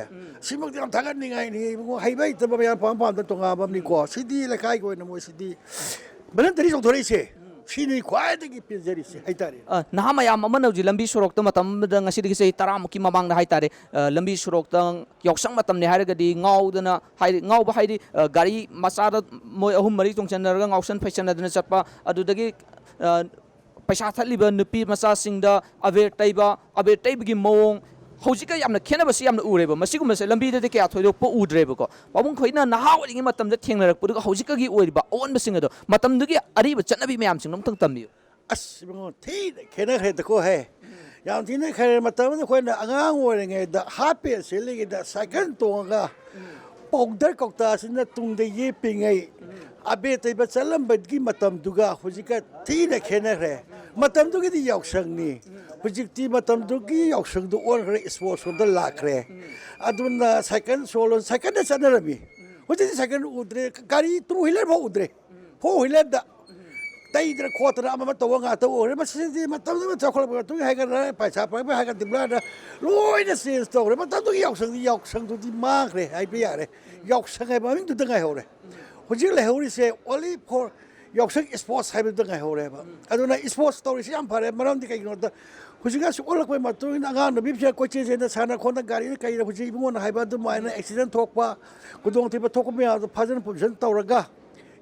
ꯁꯤꯃꯛꯇꯤ ꯌꯥꯝ ꯊꯥꯒꯠꯅꯤꯡꯉꯥꯏꯅꯤ ꯏꯕꯨꯡ ꯍꯩꯕ ꯍꯩꯇꯕ ꯃꯌꯥꯝ ꯄꯥꯝꯗꯅ ꯇꯣꯉꯥꯟꯕ ꯑꯃꯅꯤꯀꯣ ꯁꯤꯗꯤ ꯂꯩꯀꯥꯏꯒꯤ ꯑꯣꯏꯅ ꯃꯣꯏꯁꯤꯗꯤ ꯚꯂꯟꯇꯔꯤ ꯆꯣꯡꯊꯣꯔꯛꯏꯁꯦ ꯁꯤꯅꯤ ꯈ꯭ꯋꯥꯏꯗꯒꯤ ꯄꯦꯟꯖꯔꯤꯁꯦ ꯍꯥꯏꯇꯥꯔꯦ Naha mayam amana uji lambi surokta matamda ngasidi sei taramuki mamangda haitare lambi surokta yoksang matamne hairagadi ngaudana hairi ngauba hairi gari masada moi ahum mari tongchanaraga ngausan phaisanadana chatpa adudagi paisa thaliba nupi masa singda aver taibagi mawong hojika yamna khenabasi yamna ureba masigumase lambi de kya thoidokpa udreba ko pabung khoina naha oringi matamda thengnarakpudu hojika gi oiriba on basing ado matamdugi ariba chanabi mayam sing nomthang tambiu ꯑꯁ ꯏꯕꯨꯡꯉꯣ ꯊꯤꯅ ꯈꯦꯠꯅꯈ꯭ꯔꯦꯗꯀꯣ ꯍꯦ ꯌꯥꯝ ꯊꯤꯅ ꯈꯦꯠꯅꯔꯦ ꯃꯇꯝꯗ ꯑꯩꯈꯣꯏꯅ ꯑꯉꯥꯡ ꯑꯣꯏꯔꯤꯉꯩꯗ ꯍꯥꯞꯄꯦ ꯁꯦꯠꯂꯤꯉꯩꯗ ꯁꯥꯏꯀꯜ ꯇꯣꯡꯉꯒ ꯄꯥꯎꯗꯔ ꯀꯧꯇꯥꯁꯤꯅ ꯇꯨꯡꯗ ꯌꯦꯞꯄꯤꯉꯩ ꯑꯕꯦ ꯇꯩꯕ ꯆꯠꯂꯝꯕꯒꯤ ꯃꯇꯝꯗꯨꯒ ꯍꯧꯖꯤꯛꯀ ꯊꯤꯅ ꯈꯦꯠꯅꯈ꯭ꯔꯦ ꯃꯇꯝꯗꯨꯒꯤꯗꯤ ꯌꯥꯎꯁꯪꯅꯤ ꯍꯧꯖꯤꯛꯇꯤ ꯃꯇꯝꯗꯨꯒꯤ ꯌꯥꯎꯁꯪꯗꯨ ꯑꯣꯟꯈ꯭ꯔꯦ ꯏꯁꯄꯣꯔꯠꯁ ꯔꯣꯝꯗ ꯂꯥꯛꯈ꯭ꯔꯦ ꯑꯗꯨꯅ ꯁꯥꯏꯀꯜ ꯁꯣꯜꯂꯣ ꯁꯥꯏꯀꯜꯗ ꯆꯠꯅꯔꯝꯃꯤ ꯍꯧꯖꯤꯛꯇꯤ ꯁꯥꯏꯀꯜ ꯎꯗ꯭ꯔꯦ ꯒꯥꯔꯤ ꯇꯨ ꯍ꯭ꯋꯤꯂꯔ ꯐꯥꯎ ꯎꯗ꯭ꯔꯦ ꯐꯣꯔ ꯍ꯭ꯋꯤꯂꯔꯗ ꯇꯩꯗꯅ ꯈꯣꯠꯇꯅ ꯑꯃ ꯇꯧꯕ ꯉꯥꯛꯇ ꯑꯣꯏꯔꯦ ꯃꯁꯤꯗꯤ ꯃꯇꯝꯗꯨꯒ ꯆꯥꯎꯈꯠꯂꯛꯄ ꯃꯇꯨꯡ ꯍꯥꯏꯒꯗ꯭ꯔꯥ ꯄꯩꯁꯥ ꯄꯥꯏꯕ ꯍꯥꯏꯒꯗ꯭ꯔꯥ ꯂꯣꯏꯅ ꯆꯦꯟꯖ ꯇꯧꯔꯦ ꯃꯇꯝꯗꯨꯒꯤ ꯌꯥꯎꯁꯪꯗꯨꯗꯤ ꯃꯥꯡꯈ꯭ꯔꯦ ꯍꯥꯏꯕ ꯌꯥꯔꯦ ꯌꯥꯎꯁꯪ ꯍꯥꯏꯕ ꯃꯃꯤꯡꯗꯨꯗ ꯉꯥꯏꯍꯧꯔꯦ ꯍꯧꯖꯤꯛ ꯂꯩꯍꯧꯔꯤꯁꯦ ꯑꯣꯟꯂꯤ ꯐꯣꯔ ꯌꯥꯎꯁꯪ ꯏꯁꯄꯣꯔꯠꯁ ꯍꯥꯏꯕꯗꯨꯗ ꯉꯥꯏꯍꯧꯔꯦꯕ ꯑꯗꯨꯅ ꯏꯁꯄꯣꯔꯠꯁ ꯇꯧꯔꯤꯁꯤ ꯌꯥꯝ ꯐꯔꯦ ꯃꯔꯝꯗꯤ ꯀꯩꯒꯤꯅꯣꯗ ꯍꯧꯖꯤꯛꯀꯥꯟꯁꯤ ꯑꯣꯜꯂꯛꯄꯒꯤ ꯃꯇꯨꯡ ꯏꯟꯅ ꯑꯉꯥꯡ ꯅꯨꯄꯤꯁꯦ ꯀꯣꯏꯆꯦꯟ ꯆꯦꯟꯗ ꯁꯥꯟꯅ ꯈꯣꯠꯅ ꯒꯥꯔꯤꯅ ꯀꯩꯅ ꯍꯧꯖꯤꯛ ꯏꯕꯨꯡꯉꯣꯅ ꯍꯥꯏꯕ ꯑꯗꯨꯃꯥꯏꯅ ꯑꯦꯛꯁꯤꯗꯦꯟ ꯊꯣꯛꯄ ꯈꯨꯗꯣꯡꯊꯤꯕ ꯊꯣꯛꯄ ꯃꯌꯥꯝꯗꯣ ꯐꯖꯅ ꯄ꯭ꯔꯣꯚꯤꯖꯟ ꯇꯧꯔꯒ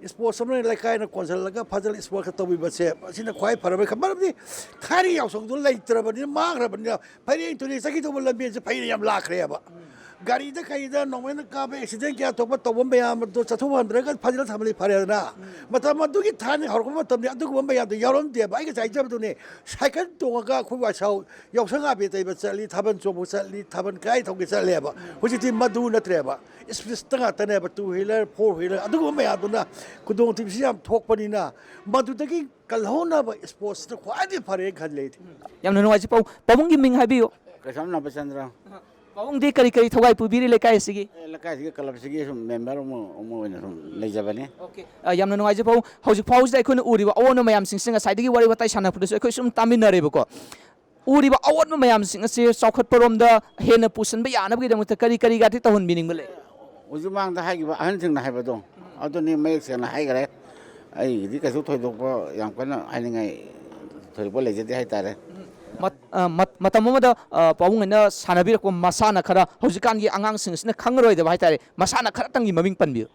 ꯏꯁꯄꯣꯔꯠꯁ ꯑꯃꯅ ꯂꯩꯀꯥꯏꯅ ꯀꯣꯟꯁꯤꯜꯂꯒ ꯐꯖꯅ ꯏꯁꯄꯣꯔꯠꯁ ꯇꯧꯕꯤꯕꯁꯦ ꯑꯁꯤꯅ ꯈ꯭ꯋꯥꯏ ꯐꯔꯕ ꯃꯔꯝꯗꯤ ꯊꯥꯏꯅ ꯌꯥꯎꯁꯪꯗꯣ ꯂꯩꯇ꯭ꯔꯕꯅꯤꯅ ꯃꯥꯡꯈ꯭ꯔꯕꯅꯤꯅ ꯐꯩꯔꯦꯡ ꯇꯨꯔꯦꯡ ꯆꯠꯈꯤꯗꯧꯕ ꯂꯝꯕꯤꯁꯦ ꯐꯩꯅ ꯌꯥꯝ ꯂꯥꯛꯈ꯭ꯔꯦꯕ ꯒꯥꯔꯤꯗ ꯀꯩꯗ ꯅꯣꯡꯃꯩꯅ ꯀꯥꯕ ꯑꯦꯛꯁꯤꯗꯦꯟ ꯀꯌꯥ ꯊꯣꯛꯄ ꯇꯧꯕ ꯃꯌꯥꯝ ꯑꯗꯣ ꯆꯠꯊꯣꯛꯍꯟꯗ꯭ꯔꯒ ꯐꯖꯅ ꯊꯝꯕꯗꯤ ꯐꯔꯦꯗꯅ ꯃꯇꯝ ꯑꯗꯨꯒꯤ ꯊꯥꯏꯅ ꯍꯧꯔꯛꯄ ꯃꯇꯝꯗꯤ ꯑꯗꯨꯒꯨꯝꯕ ꯃꯌꯥꯝꯗꯣ ꯌꯥꯎꯔꯝꯗꯦꯕ ꯑꯩ ꯉꯁꯥꯏ ꯍꯥꯏꯖꯕꯗꯨꯅꯦ ꯁꯥꯏꯀꯜ ꯇꯣꯡꯉꯒ ꯑꯩꯈꯣꯏ ꯋꯥꯏꯁꯥꯎ ꯌꯥꯎꯁꯪ ꯑꯕꯦ ꯇꯩꯕ ꯆꯠꯂꯤ ꯊꯥꯕꯜ ꯆꯣꯡꯕ ꯆꯠꯂꯤ ꯊꯥꯕꯜ ꯀꯥꯏ ꯊꯧꯒꯦ ꯆꯠꯂꯦꯕ ꯍꯧꯖꯤꯛꯇꯤ ꯃꯗꯨ ꯅꯠꯇ꯭ꯔꯦꯕ ꯏꯁꯄꯤꯁꯇ ꯉꯥꯛꯇꯅꯦꯕ ꯇꯨ ꯍ꯭ꯋꯤꯂꯔ ꯐꯣꯔ ꯍ꯭ꯋꯤꯂꯔ ꯑꯗꯨꯒꯨꯝꯕ ꯃꯌꯥꯝꯗꯨꯅ ꯈꯨꯗꯣꯡꯊꯤꯕꯁꯤ ꯌꯥꯝ ꯊꯣꯛꯄꯅꯤꯅ ꯃꯗꯨꯗꯒꯤ ꯀꯜꯍꯧꯅꯕ ꯏꯁꯄꯣꯔꯠꯁꯤꯅ ꯈ꯭ꯋꯥꯏꯗꯒꯤ ꯐꯔꯦ ꯈꯜꯂꯦ ꯑꯩꯗꯤ Yamna nuwaji pabunggi ming habiyo. ꯀꯩꯁꯥꯝ ꯅꯥꯄꯆꯟꯗ꯭ꯔ Pabungdi kari thogai pubiri lekai asigi. ꯂꯩꯀꯥꯏꯁꯤꯒꯤ ꯀ꯭ꯂꯕꯁꯤꯒꯤ ꯁꯨꯝ ꯃꯦꯝꯕꯔ ꯑꯃ ꯑꯣꯏꯅ ꯁꯨꯝ ꯂꯩꯖꯕꯅꯤ Okay. Yamna nuwaji pau hojik pausida akhona uriba awon mayam sing saidagi wari watai sanapudus akhoi sum taminareba uriba awon mayam sing ase chaukhatparomda hena pusanba yanabagi damutha kari gati tahun bining bale. ꯍꯧꯖꯤꯛ ꯃꯥꯡꯗ ꯍꯥꯏꯈꯤꯕ ꯑꯍꯟꯁꯤꯡꯅ ꯍꯥꯏꯕꯗꯣ ꯑꯗꯨꯅꯤ ꯃꯌꯦꯛ ꯁꯦꯡꯅ ꯍꯥꯏꯈ꯭ꯔꯦ ꯑꯩꯒꯤꯗꯤ ꯀꯩꯁꯨ ꯊꯣꯏꯗꯣꯛꯄ ꯌꯥꯝ ꯀꯟꯅ ꯍꯥꯏꯅꯤꯡꯉꯥꯏ ꯊꯣꯏꯗꯣꯛꯄ ꯂꯩꯖꯗꯦ ꯍꯥꯏꯇꯥꯔꯦ matam amada pabungna sanabirakwa masana khara hojikangi angangsing sina khangroidaba haitare masana khara tangi maming panbiu.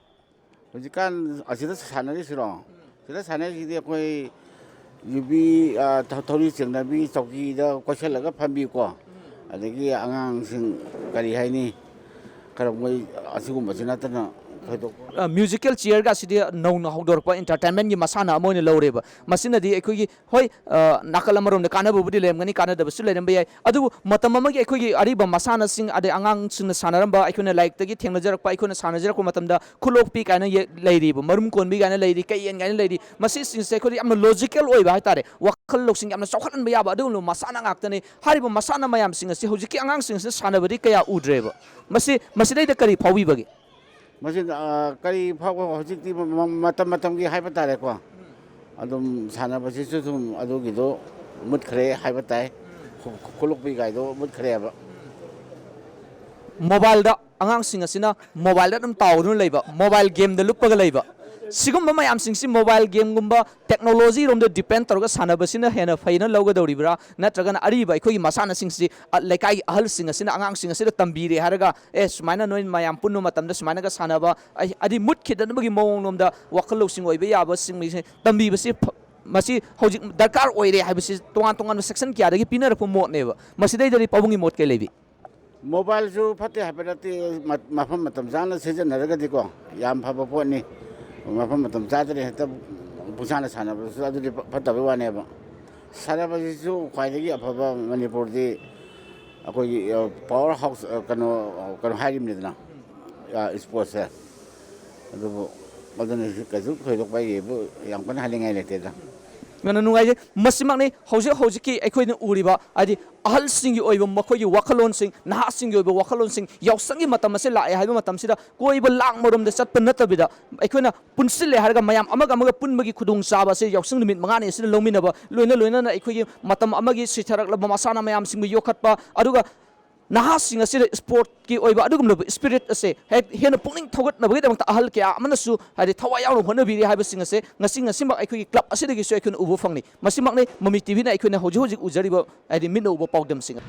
ꯍꯧꯖꯤꯛꯀꯥꯟ ꯑꯁꯤꯗ ꯁꯥꯟꯅꯔꯤꯁꯤꯔꯣ ꯁꯤꯗ ꯁꯥꯟꯅꯔꯤꯁꯤꯗꯤ ꯑꯩꯈꯣꯏ ꯌꯨꯕꯤ ꯊꯧꯔꯤ ꯆꯤꯡꯅꯕꯤ ꯆꯧꯀꯤꯗ ꯀꯣꯏꯁꯤꯜꯂꯒ ꯐꯝꯕꯤꯀꯣ ꯑꯗꯒꯤ ꯑꯉꯥꯡꯁꯤꯡ ꯀꯔꯤ ꯍꯥꯏꯅꯤ ꯈꯔ ꯃꯣꯏ ꯑꯁꯤꯒꯨꯝꯕꯁꯤ ꯅꯠꯇꯅ ꯊꯣꯏꯗꯣꯛꯄ Musical chair ga sidi nauna hodorpa entertainment gi masana amoina loreba masinadi ekhogi hoi nakal amarom de kana bubudi lemgani kana da basu leramba yai adu matam amagi ekhogi ariba masana sing ade angang sing sanaramba ekhona like tagi thengnajarakpa ekhona sanajarakpa matamda khulokpi kana leiriba marum konbi kana leiri kayen kana leiri masi sing se ekhodi amna logical oiba haitare wakhal loksing amna chawkhalan ba yaba adu masana ngaktane hariba masana mayam sing asi hojiki angang sing sanabadi kaya udreba masidai da kari phawi bagi ꯃꯁꯤ ꯀꯔꯤ ꯐꯥꯎꯕ ꯍꯧꯖꯤꯛꯇꯤ ꯃꯇꯝ ꯃꯇꯝꯒꯤ ꯍꯥꯏꯕ ꯇꯥꯔꯦꯀꯣ ꯑꯗꯨꯝ ꯁꯥꯟꯅꯕꯁꯤꯁꯨ ꯁꯨꯝ ꯑꯗꯨꯒꯤꯗꯣ ꯃꯨꯠꯈ꯭ꯔꯦ ꯍꯥꯏꯕ ꯇꯥꯏ ꯈꯨꯂꯣꯛꯄꯤ ꯒꯥꯏꯗꯣ ꯃꯨꯠꯈ꯭ꯔꯦꯕ Mobile angangsing asina mobile da dum tawdun leiba mobile game da luppaga leiba sigumba mayam singsi mobile game gumba technology rom da depend targa sanabasina hena faina lawga dawribra natraga ariba ekhoi masana singsi lekai ahal sing asina angang sing asina tambire haraga sumaina noin mayam punnu matam da sumaina ga sanaba adi mut khidanbagi mawong nom da wakhalo sing oiba yaba sing mi tambi basi masi hojik darkar oire haibasi tongan section kya dagi pinarapum mot neba masi dai dari pabungi mot ke lebi ꯃꯣꯕꯥꯏꯜꯁꯨ ꯐꯠꯇꯦ ꯍꯥꯏꯕ ꯅꯠꯇꯦ ꯃꯐꯝ ꯃꯇꯝ ꯆꯥꯅ ꯁꯤꯖꯤꯟꯅꯔꯒꯗꯤꯀꯣ ꯌꯥꯝ ꯐꯕ ꯄꯣꯠꯅꯤ ꯃꯐꯝ ꯃꯇꯝ ꯆꯥꯗ꯭ꯔꯦ ꯍꯦꯛꯇ ꯄꯨꯡꯁꯥꯅ ꯁꯥꯟꯅꯕꯗꯨꯁꯨ ꯑꯗꯨꯗꯤ ꯐꯠꯇꯕꯩ ꯋꯥꯅꯦꯕ ꯁꯥꯟꯅꯕꯁꯤꯁꯨ ꯈ꯭ꯋꯥꯏꯗꯒꯤ ꯑꯐꯕ ꯃꯅꯤꯄꯨꯔꯗꯤ ꯑꯩꯈꯣꯏꯒꯤ ꯄꯥꯋꯔ ꯍꯥꯎꯁ ꯀꯩꯅꯣ ꯍꯥꯏꯔꯤꯕꯅꯤꯗꯅ ꯏꯁꯄꯣꯔꯠꯁꯦ ꯑꯗꯨꯕꯨ ꯑꯗꯨꯅ ꯀꯩꯁꯨ ꯊꯣꯏꯗꯣꯛꯄ ꯑꯩꯒꯤꯕꯨ ꯌꯥꯝ ꯀꯟꯅ ꯍꯥꯏꯅꯤꯡꯉꯥꯏ ꯂꯩꯇꯦꯗ ꯌꯥꯝꯅ ꯅꯨꯡꯉꯥꯏꯖꯩ ꯃꯁꯤꯃꯛꯅꯤ ꯍꯧꯖꯤꯛꯀꯤ ꯑꯩꯈꯣꯏꯅ ꯎꯔꯤꯕ ꯍꯥꯏꯗꯤ ꯑꯍꯜꯁꯤꯡꯒꯤ ꯑꯣꯏꯕ ꯃꯈꯣꯏꯒꯤ ꯋꯥꯈꯜꯂꯣꯟꯁꯤꯡ ꯅꯍꯥꯁꯤꯡꯒꯤ ꯑꯣꯏꯕ ꯋꯥꯈꯜꯂꯣꯟꯁꯤꯡ ꯌꯥꯎꯁꯪꯒꯤ ꯃꯇꯝ ꯑꯁꯤ ꯂꯥꯛꯑꯦ ꯍꯥꯏꯕ ꯃꯇꯝꯁꯤꯗ ꯀꯣꯏꯕ ꯂꯥꯡꯕꯔꯣꯝꯗ ꯆꯠꯄ ꯅꯠꯇꯕꯤꯗ ꯑꯩꯈꯣꯏꯅ ꯄꯨꯟꯁꯤꯜꯂꯦ ꯍꯥꯏꯔꯒ ꯃꯌꯥꯝ ꯑꯃꯒ ꯄꯨꯟꯕꯒꯤ ꯈꯨꯗꯣꯡꯆꯥꯕ ꯑꯁꯤ ꯌꯥꯎꯁꯪ ꯅꯨꯃꯤꯠ 5ꯅꯤ ꯑꯁꯤꯗ ꯂꯧꯃꯤꯟꯅꯕ ꯂꯣꯏꯅꯅ ꯑꯩꯈꯣꯏꯒꯤ ꯃꯇꯝ ꯑꯃꯒꯤ ꯁꯤꯊꯔꯛꯂꯕ ꯃꯁꯥꯟꯅ ꯃꯌꯥꯝꯁꯤꯡꯕꯨ ꯌꯣꯛꯈꯠꯄ ꯑꯗꯨꯒ ꯅꯍꯥꯁꯤꯡ ꯑꯁꯤꯗ ꯁ꯭ꯄꯣꯔꯠꯀꯤ ꯑꯣꯏꯕ ꯑꯗꯨꯒꯨꯝꯂꯕ ꯁ꯭ꯄꯤꯔꯤꯠ ꯑꯁꯦ ꯍꯦꯟꯅ ꯄꯨꯛꯅꯤꯡ ꯊꯧꯒꯠꯅꯕꯒꯤꯗꯃꯛꯇ ꯑꯍꯜ ꯀꯌꯥ ꯑꯃꯅꯁꯨ ꯍꯥꯏꯗꯤ ꯊꯋꯥꯏ ꯌꯥꯎꯅ ꯍꯣꯠꯅꯕꯤꯔꯤ ꯍꯥꯏꯕꯁꯤꯡ ꯑꯁꯦ ꯉꯁꯤꯃꯛ ꯑꯩꯈꯣꯏꯒꯤ ꯀ꯭ꯂꯕ ꯑꯁꯤꯗꯒꯤꯁꯨ ꯑꯩꯈꯣꯏꯅ ꯎꯕ ꯐꯪꯅꯤ ꯃꯁꯤꯃꯛꯅꯤ ꯃꯃꯤ ꯇꯤꯚꯤꯅ ꯑꯩꯈꯣꯏꯅ ꯍꯧꯖꯤꯛ ꯎꯖꯔꯤꯕ ꯍꯥꯏꯗꯤ ꯃꯤꯠꯅ ꯎꯕ ꯄꯥꯎꯗꯝꯁꯤꯡ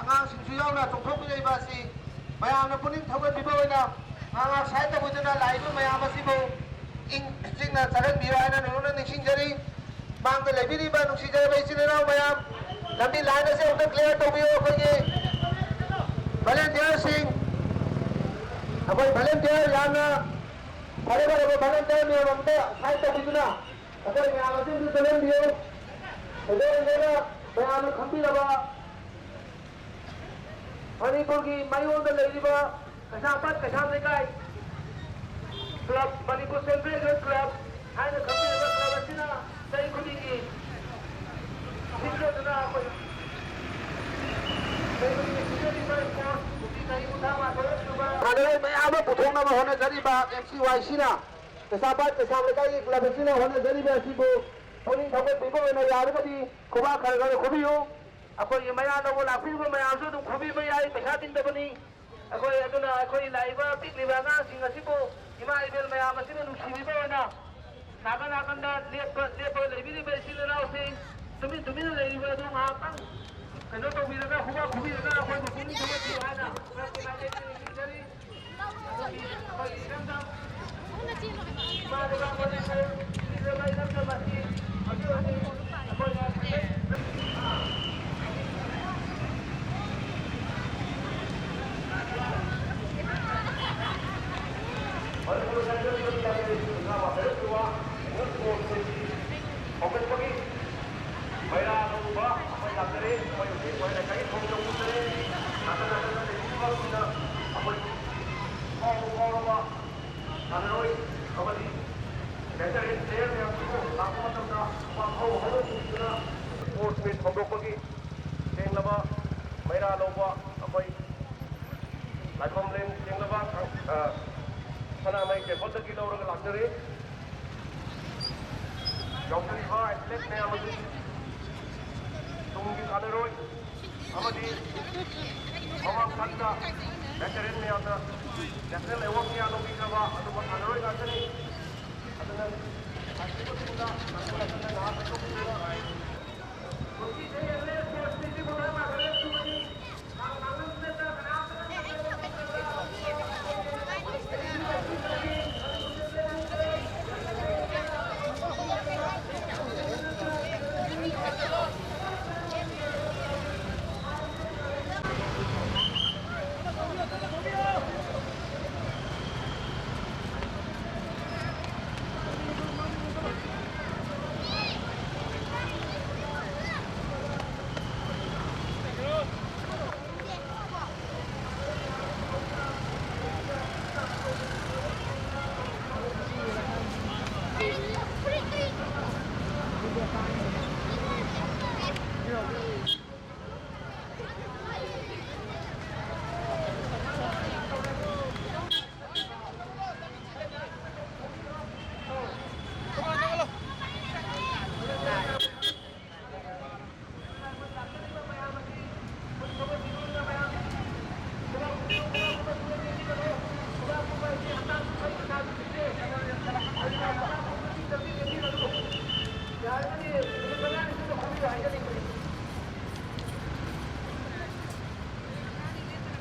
ꯑꯉꯥꯡꯁꯤꯡꯁꯨ ꯌꯥꯎꯅ ꯆꯣꯡꯊꯣꯛꯃꯤꯟꯅꯔꯤꯕ ꯑꯁꯤ ꯃꯌꯥꯝꯅ ꯄꯨꯛꯅꯤꯡ ꯊꯧꯒꯠꯄꯤꯕ ꯑꯣꯏꯅ ꯉꯥꯏꯍꯥꯛ ꯁꯥꯏꯠ ꯇꯧꯕꯤꯗꯨꯅ ꯂꯥꯛꯏꯕ ꯃꯌꯥꯝ ꯑꯁꯤꯕꯨ ꯏꯪ ꯆꯤꯛꯅ ꯆꯠꯍꯟꯕꯤꯌꯨ ꯍꯥꯏꯅ ꯅꯉꯣꯟꯗ ꯅꯤꯡꯁꯤꯡꯖꯔꯤ ꯃꯥꯡꯗ ꯂꯩꯕꯤꯔꯤꯕ ꯅꯨꯡꯁꯤꯖꯔꯕ ꯏꯆꯤꯜ ꯏꯅꯥꯎ ꯃꯌꯥꯝ ꯂꯝꯕꯤ ꯂꯥꯏꯟ ꯑꯁꯤ ꯑꯃꯨꯛꯇ ꯀ꯭ꯂꯤꯌꯥꯔ ꯇꯧꯕꯤꯌꯨ ꯑꯩꯈꯣꯏꯒꯤ ꯚꯣꯂꯟꯇꯤꯌꯔꯁꯤꯡ ꯑꯩꯈꯣꯏ ꯚꯣꯂꯟꯇꯤꯌꯔ ꯌꯥꯝꯅ ꯐꯔꯕ ꯚꯣꯂꯟꯇꯤꯌꯔ ꯃꯌꯥꯝ ꯑꯃꯇ ꯁꯥꯏꯠ ꯇꯧꯕꯤꯗꯨꯅ ꯑꯩꯈꯣꯏ ꯃꯌꯥꯝ ꯑꯁꯤꯕꯨ ꯆꯠꯍꯟꯕꯤꯌꯨ ꯍꯧꯖꯤꯛ ꯃꯌꯥꯝꯅ ꯈꯪꯕꯤꯔꯕ ꯃꯅꯤꯄꯨꯔꯒꯤ ꯃꯌꯣꯟꯗ ꯂꯩꯔꯤꯕ ꯀꯩꯁꯥꯝꯄꯥꯠ ꯀꯩꯁꯥꯝ ꯂꯩꯀꯥꯏ ꯀ꯭ꯂꯕ ꯃꯅꯤꯄꯨꯔ ꯁꯦꯟꯇ꯭ꯔꯦꯜ ꯌꯨꯠ ꯀ꯭ꯂꯕ ꯍꯥꯏꯅ ꯈꯪꯕꯤꯔꯕ ꯀ꯭ꯂꯕ ꯑꯁꯤꯅ ꯆꯍꯤ ꯈꯨꯗꯤꯡꯒꯤ ꯁꯤꯟꯖꯗꯨꯅ ꯑꯩꯈꯣꯏ ꯁꯥꯟꯅꯔꯣꯏ ꯃꯌꯥꯝ ꯑꯃ ꯄꯨꯊꯣꯛꯅꯕ ꯍꯣꯠꯅꯖꯔꯤꯕ M.C.Y.Cꯅ ꯀꯩꯁꯥꯝꯄꯥꯠ ꯀꯩꯁꯥꯝ ꯂꯩꯀꯥꯏꯒꯤ ꯀ꯭ꯂꯕ ꯑꯁꯤꯅ ꯍꯣꯠꯅꯖꯔꯤꯕ ꯑꯁꯤꯕꯨ ꯄꯨꯛꯅꯤꯡ ꯊꯧꯒꯠꯄꯤꯕ ꯑꯣꯏꯅ ꯌꯥꯔꯒꯗꯤ ꯈꯨꯕꯥꯛ ꯈꯔ ꯈꯨꯕꯤꯌꯨ ꯑꯩꯈꯣꯏꯒꯤ ꯃꯌꯥ ꯂꯧꯕ ꯂꯥꯛꯄꯤꯔꯤꯕ ꯃꯌꯥꯝꯁꯨ ꯑꯗꯨꯝ ꯈꯨꯕꯤꯕ ꯌꯥꯏ ꯄꯩꯁꯥ ꯇꯤꯡꯗꯕꯅꯤ ꯑꯩꯈꯣꯏ ꯑꯗꯨꯅ ꯑꯩꯈꯣꯏ ꯂꯥꯛꯏꯕ ꯄꯤꯛꯂꯤꯕ ꯑꯉꯥꯡꯁꯤꯡ ꯑꯁꯤꯕꯨ ꯏꯃꯥ ꯏꯕꯦꯜ ꯃꯌꯥꯝ ꯑꯁꯤꯅ ꯅꯨꯡꯁꯤꯕꯤꯕ ꯑꯣꯏꯅ ꯅꯥꯀꯟꯗ ꯂꯦꯞꯄ ꯂꯩꯕꯤꯔꯤꯕ ꯏꯆꯤꯜ ꯏꯅꯥꯎꯁꯤꯡ ꯇꯨꯃꯤꯟꯅ ꯂꯩꯔꯤꯕ ꯑꯗꯨ ꯉꯥꯏꯍꯥꯛꯇꯪ ꯀꯩꯅꯣ ꯇꯧꯕꯤꯔꯒ ꯈꯨꯕꯥꯛ ꯈꯨꯕꯤꯔꯒ ꯑꯩꯈꯣꯏꯕꯨ ꯄꯨꯛꯅꯤꯡ ꯊꯧꯒꯠꯄꯤꯌꯨ ꯍꯥꯏꯅ ꯅꯤꯡꯖꯔꯤ ꯑꯩꯈꯣꯏꯒꯤ ꯏꯔꯝꯗꯝ ꯏꯃꯥ ꯂꯩꯕꯥꯛ ꯃꯅꯤꯄꯨꯔ ꯄꯤꯔꯕ ꯏꯔꯝꯗꯝ ꯑꯁꯤ ꯍꯧꯖꯤꯛ ꯑꯩꯈꯣꯏꯅ ꯍꯧꯗꯣꯛꯄꯒꯤ ꯁꯦꯡꯂꯕ ꯃꯩꯔꯥ ꯂꯧꯕ ꯑꯩꯈꯣꯏ ꯂꯥꯏꯐꯝꯂꯦꯟ ꯁꯦꯡꯂꯕ ꯁꯅꯥꯃꯍꯤ ꯇꯦꯝꯄꯜꯗꯒꯤ ꯂꯧꯔꯒ ꯂꯥꯛꯆꯔꯤ ꯌꯥꯎꯁꯪꯕ ꯑꯦꯊꯂꯦꯠ ꯃꯌꯥꯝ ꯑꯁꯤ ꯇꯨꯡꯒꯤ ꯁꯥꯟꯅꯔꯣꯏ ꯑꯃꯗꯤ ꯃꯃꯥꯡꯊꯪꯗ ꯚꯦꯇꯔꯦꯟ ꯃꯌꯥꯝꯅ ꯅꯦꯁꯅꯦꯜ ꯑꯦꯋꯥꯔꯗ ꯀꯌꯥ ꯂꯧꯕꯤꯈ꯭ꯔꯕ ꯑꯗꯨꯒ ꯁꯥꯟꯅꯔꯣꯏ ꯉꯥꯛꯇꯅꯤ ꯑꯗꯨꯅ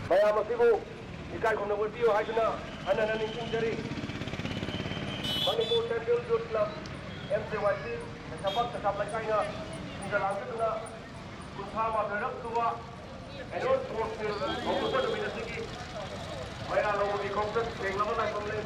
ꯃꯌꯥꯝ ꯑꯁꯤꯕꯨ ꯏꯀꯥꯏ ꯈꯨꯝꯅꯕ ꯎꯠꯄꯤꯌꯨ ꯍꯥꯏꯗꯨꯅ ꯍꯟꯅ ꯅꯤꯡꯁꯤꯡꯖꯔꯤ ꯃꯅꯤꯄꯨꯔ ꯁꯦꯟꯇ꯭ꯔꯦꯜ ꯌꯨꯠ ꯀ꯭ꯂꯕ M.C.Y.C ꯀꯩꯁꯥꯝꯄꯥꯠ ꯀꯩꯁꯥꯝ ꯂꯩꯀꯥꯏꯅ ꯁꯤꯡꯗ ꯂꯥꯡꯖꯗꯨꯅ 38ꯔꯛ ꯁꯨꯕ ꯑꯦꯅꯨꯋꯦꯜ ꯁ꯭ꯄꯣꯔꯠꯁ ꯍꯧꯗꯣꯛꯄ ꯅꯨꯃꯤꯠ ꯑꯁꯤꯒꯤ ꯃꯩꯔꯥ ꯂꯧꯕꯒꯤ ꯈꯣꯡꯆꯠ ꯁꯦꯡꯂꯕ ꯂꯥꯏꯐꯝꯂꯦꯟ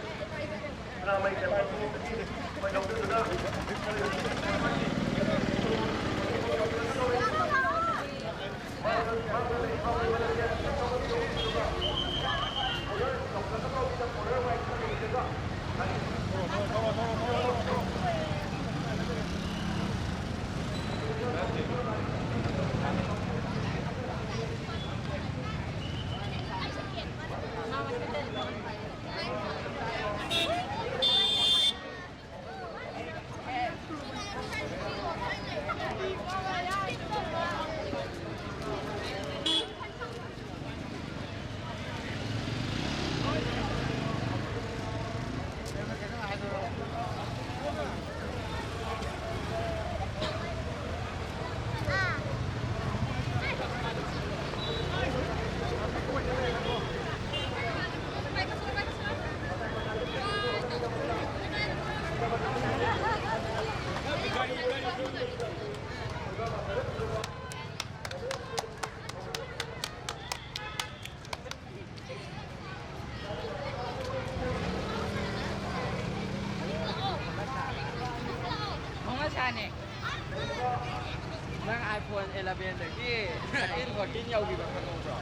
Nang iPhone 11 lagi, sakin kokin yau di bawah kontrol.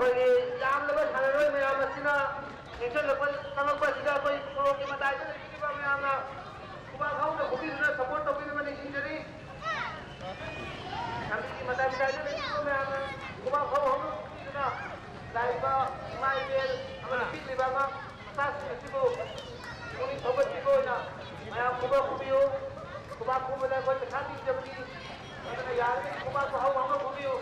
ꯑꯩꯈꯣꯏꯒꯤ ꯌꯥꯝꯂꯕ ꯁꯥꯟꯅꯔꯣꯏ ꯃꯌꯥꯝ ꯑꯁꯤꯅ ꯌꯦꯡꯁꯤꯜꯂꯛꯄ ꯆꯪꯂꯛꯄꯁꯤꯗ ꯑꯩꯈꯣꯏ ꯁꯣꯔꯣꯛꯀꯤ ꯃꯇꯥꯏꯗ ꯂꯩꯕꯤꯔꯤꯕ ꯃꯌꯥꯝꯅ ꯈꯨꯕꯥꯛ ꯈꯥꯎꯗ ꯈꯨꯕꯤꯗꯨꯅ ꯁꯄꯣꯔꯠ ꯇꯧꯕꯤꯅꯕ ꯅꯤꯡꯁꯤꯡꯖꯔꯤ ꯂꯝꯕꯤꯒꯤ ꯃꯇꯥꯏꯗ ꯂꯩꯕꯤꯔꯤꯕ ꯃꯌꯥꯝꯅ ꯈꯨꯕꯥꯛ ꯈꯥꯎ ꯍꯧꯅ ꯈꯨꯕꯤꯗꯨꯅ ꯂꯥꯛꯏꯕ ꯏꯃꯥ ꯏꯕꯦꯜ ꯑꯃꯗꯤ ꯄꯤꯛꯂꯤꯕ ꯑꯉꯥꯡ ꯃꯆꯥꯁꯤꯡ ꯑꯁꯤꯕꯨ ꯄꯨꯛꯅꯤꯡ ꯊꯧꯒꯠꯄꯤꯕ ꯑꯣꯏꯅ ꯃꯌꯥꯝ ꯈꯨꯕꯥꯛ ꯈꯨꯕꯤꯌꯨ ꯈꯨꯕꯥꯛ ꯈꯨꯕꯗ ꯑꯩꯈꯣꯏ ꯄꯩꯁꯥ ꯇꯤꯡꯖꯕꯅꯤ ꯑꯗꯨꯅ ꯌꯥꯔꯒꯗꯤ ꯈꯨꯕꯥꯛꯇꯨ ꯍꯧꯅ ꯈꯨꯕꯤꯌꯨ.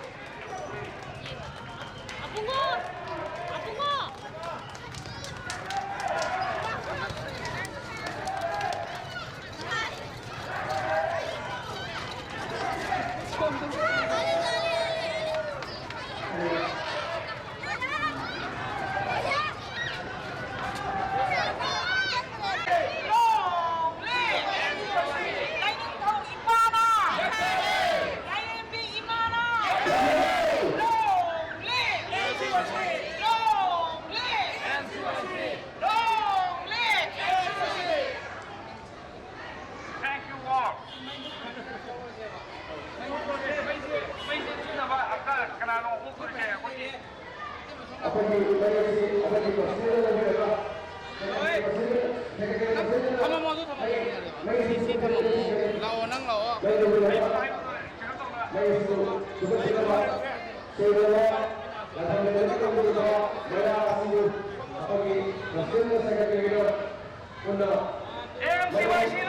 M.C.Y.C.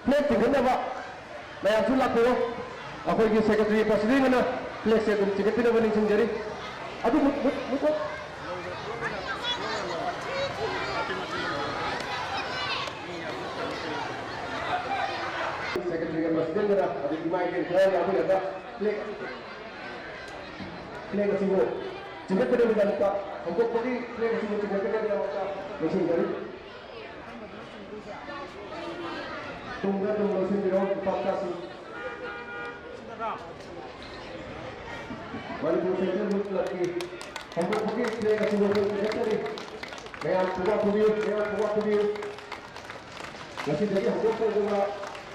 플렉 tingkanaba mayam su lakko akhoi secretary president na 플렉 se dum tingkapina baning singjari adu mut secretary president na adu dimai ke khaya abu ya 플렉 singo tingkapina baning ka हमको पूरी 플렉 singo tingkapina baning singjari tungga mesin biro pakasi Manipur section look lagi हमको पूरी 플렉 singo tingkapina मैं कुआ कुबियो masih jadi हमको पर juga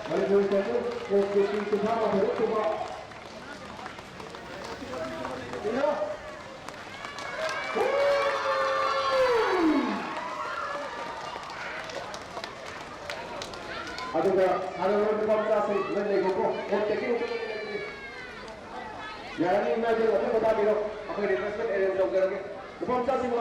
Manipur section को किसी सुधा में भरो सुबह aduga halaman pamsasi nandego ko otteki yani imagine apa bata biro apa request area jog karenge pamsasi mo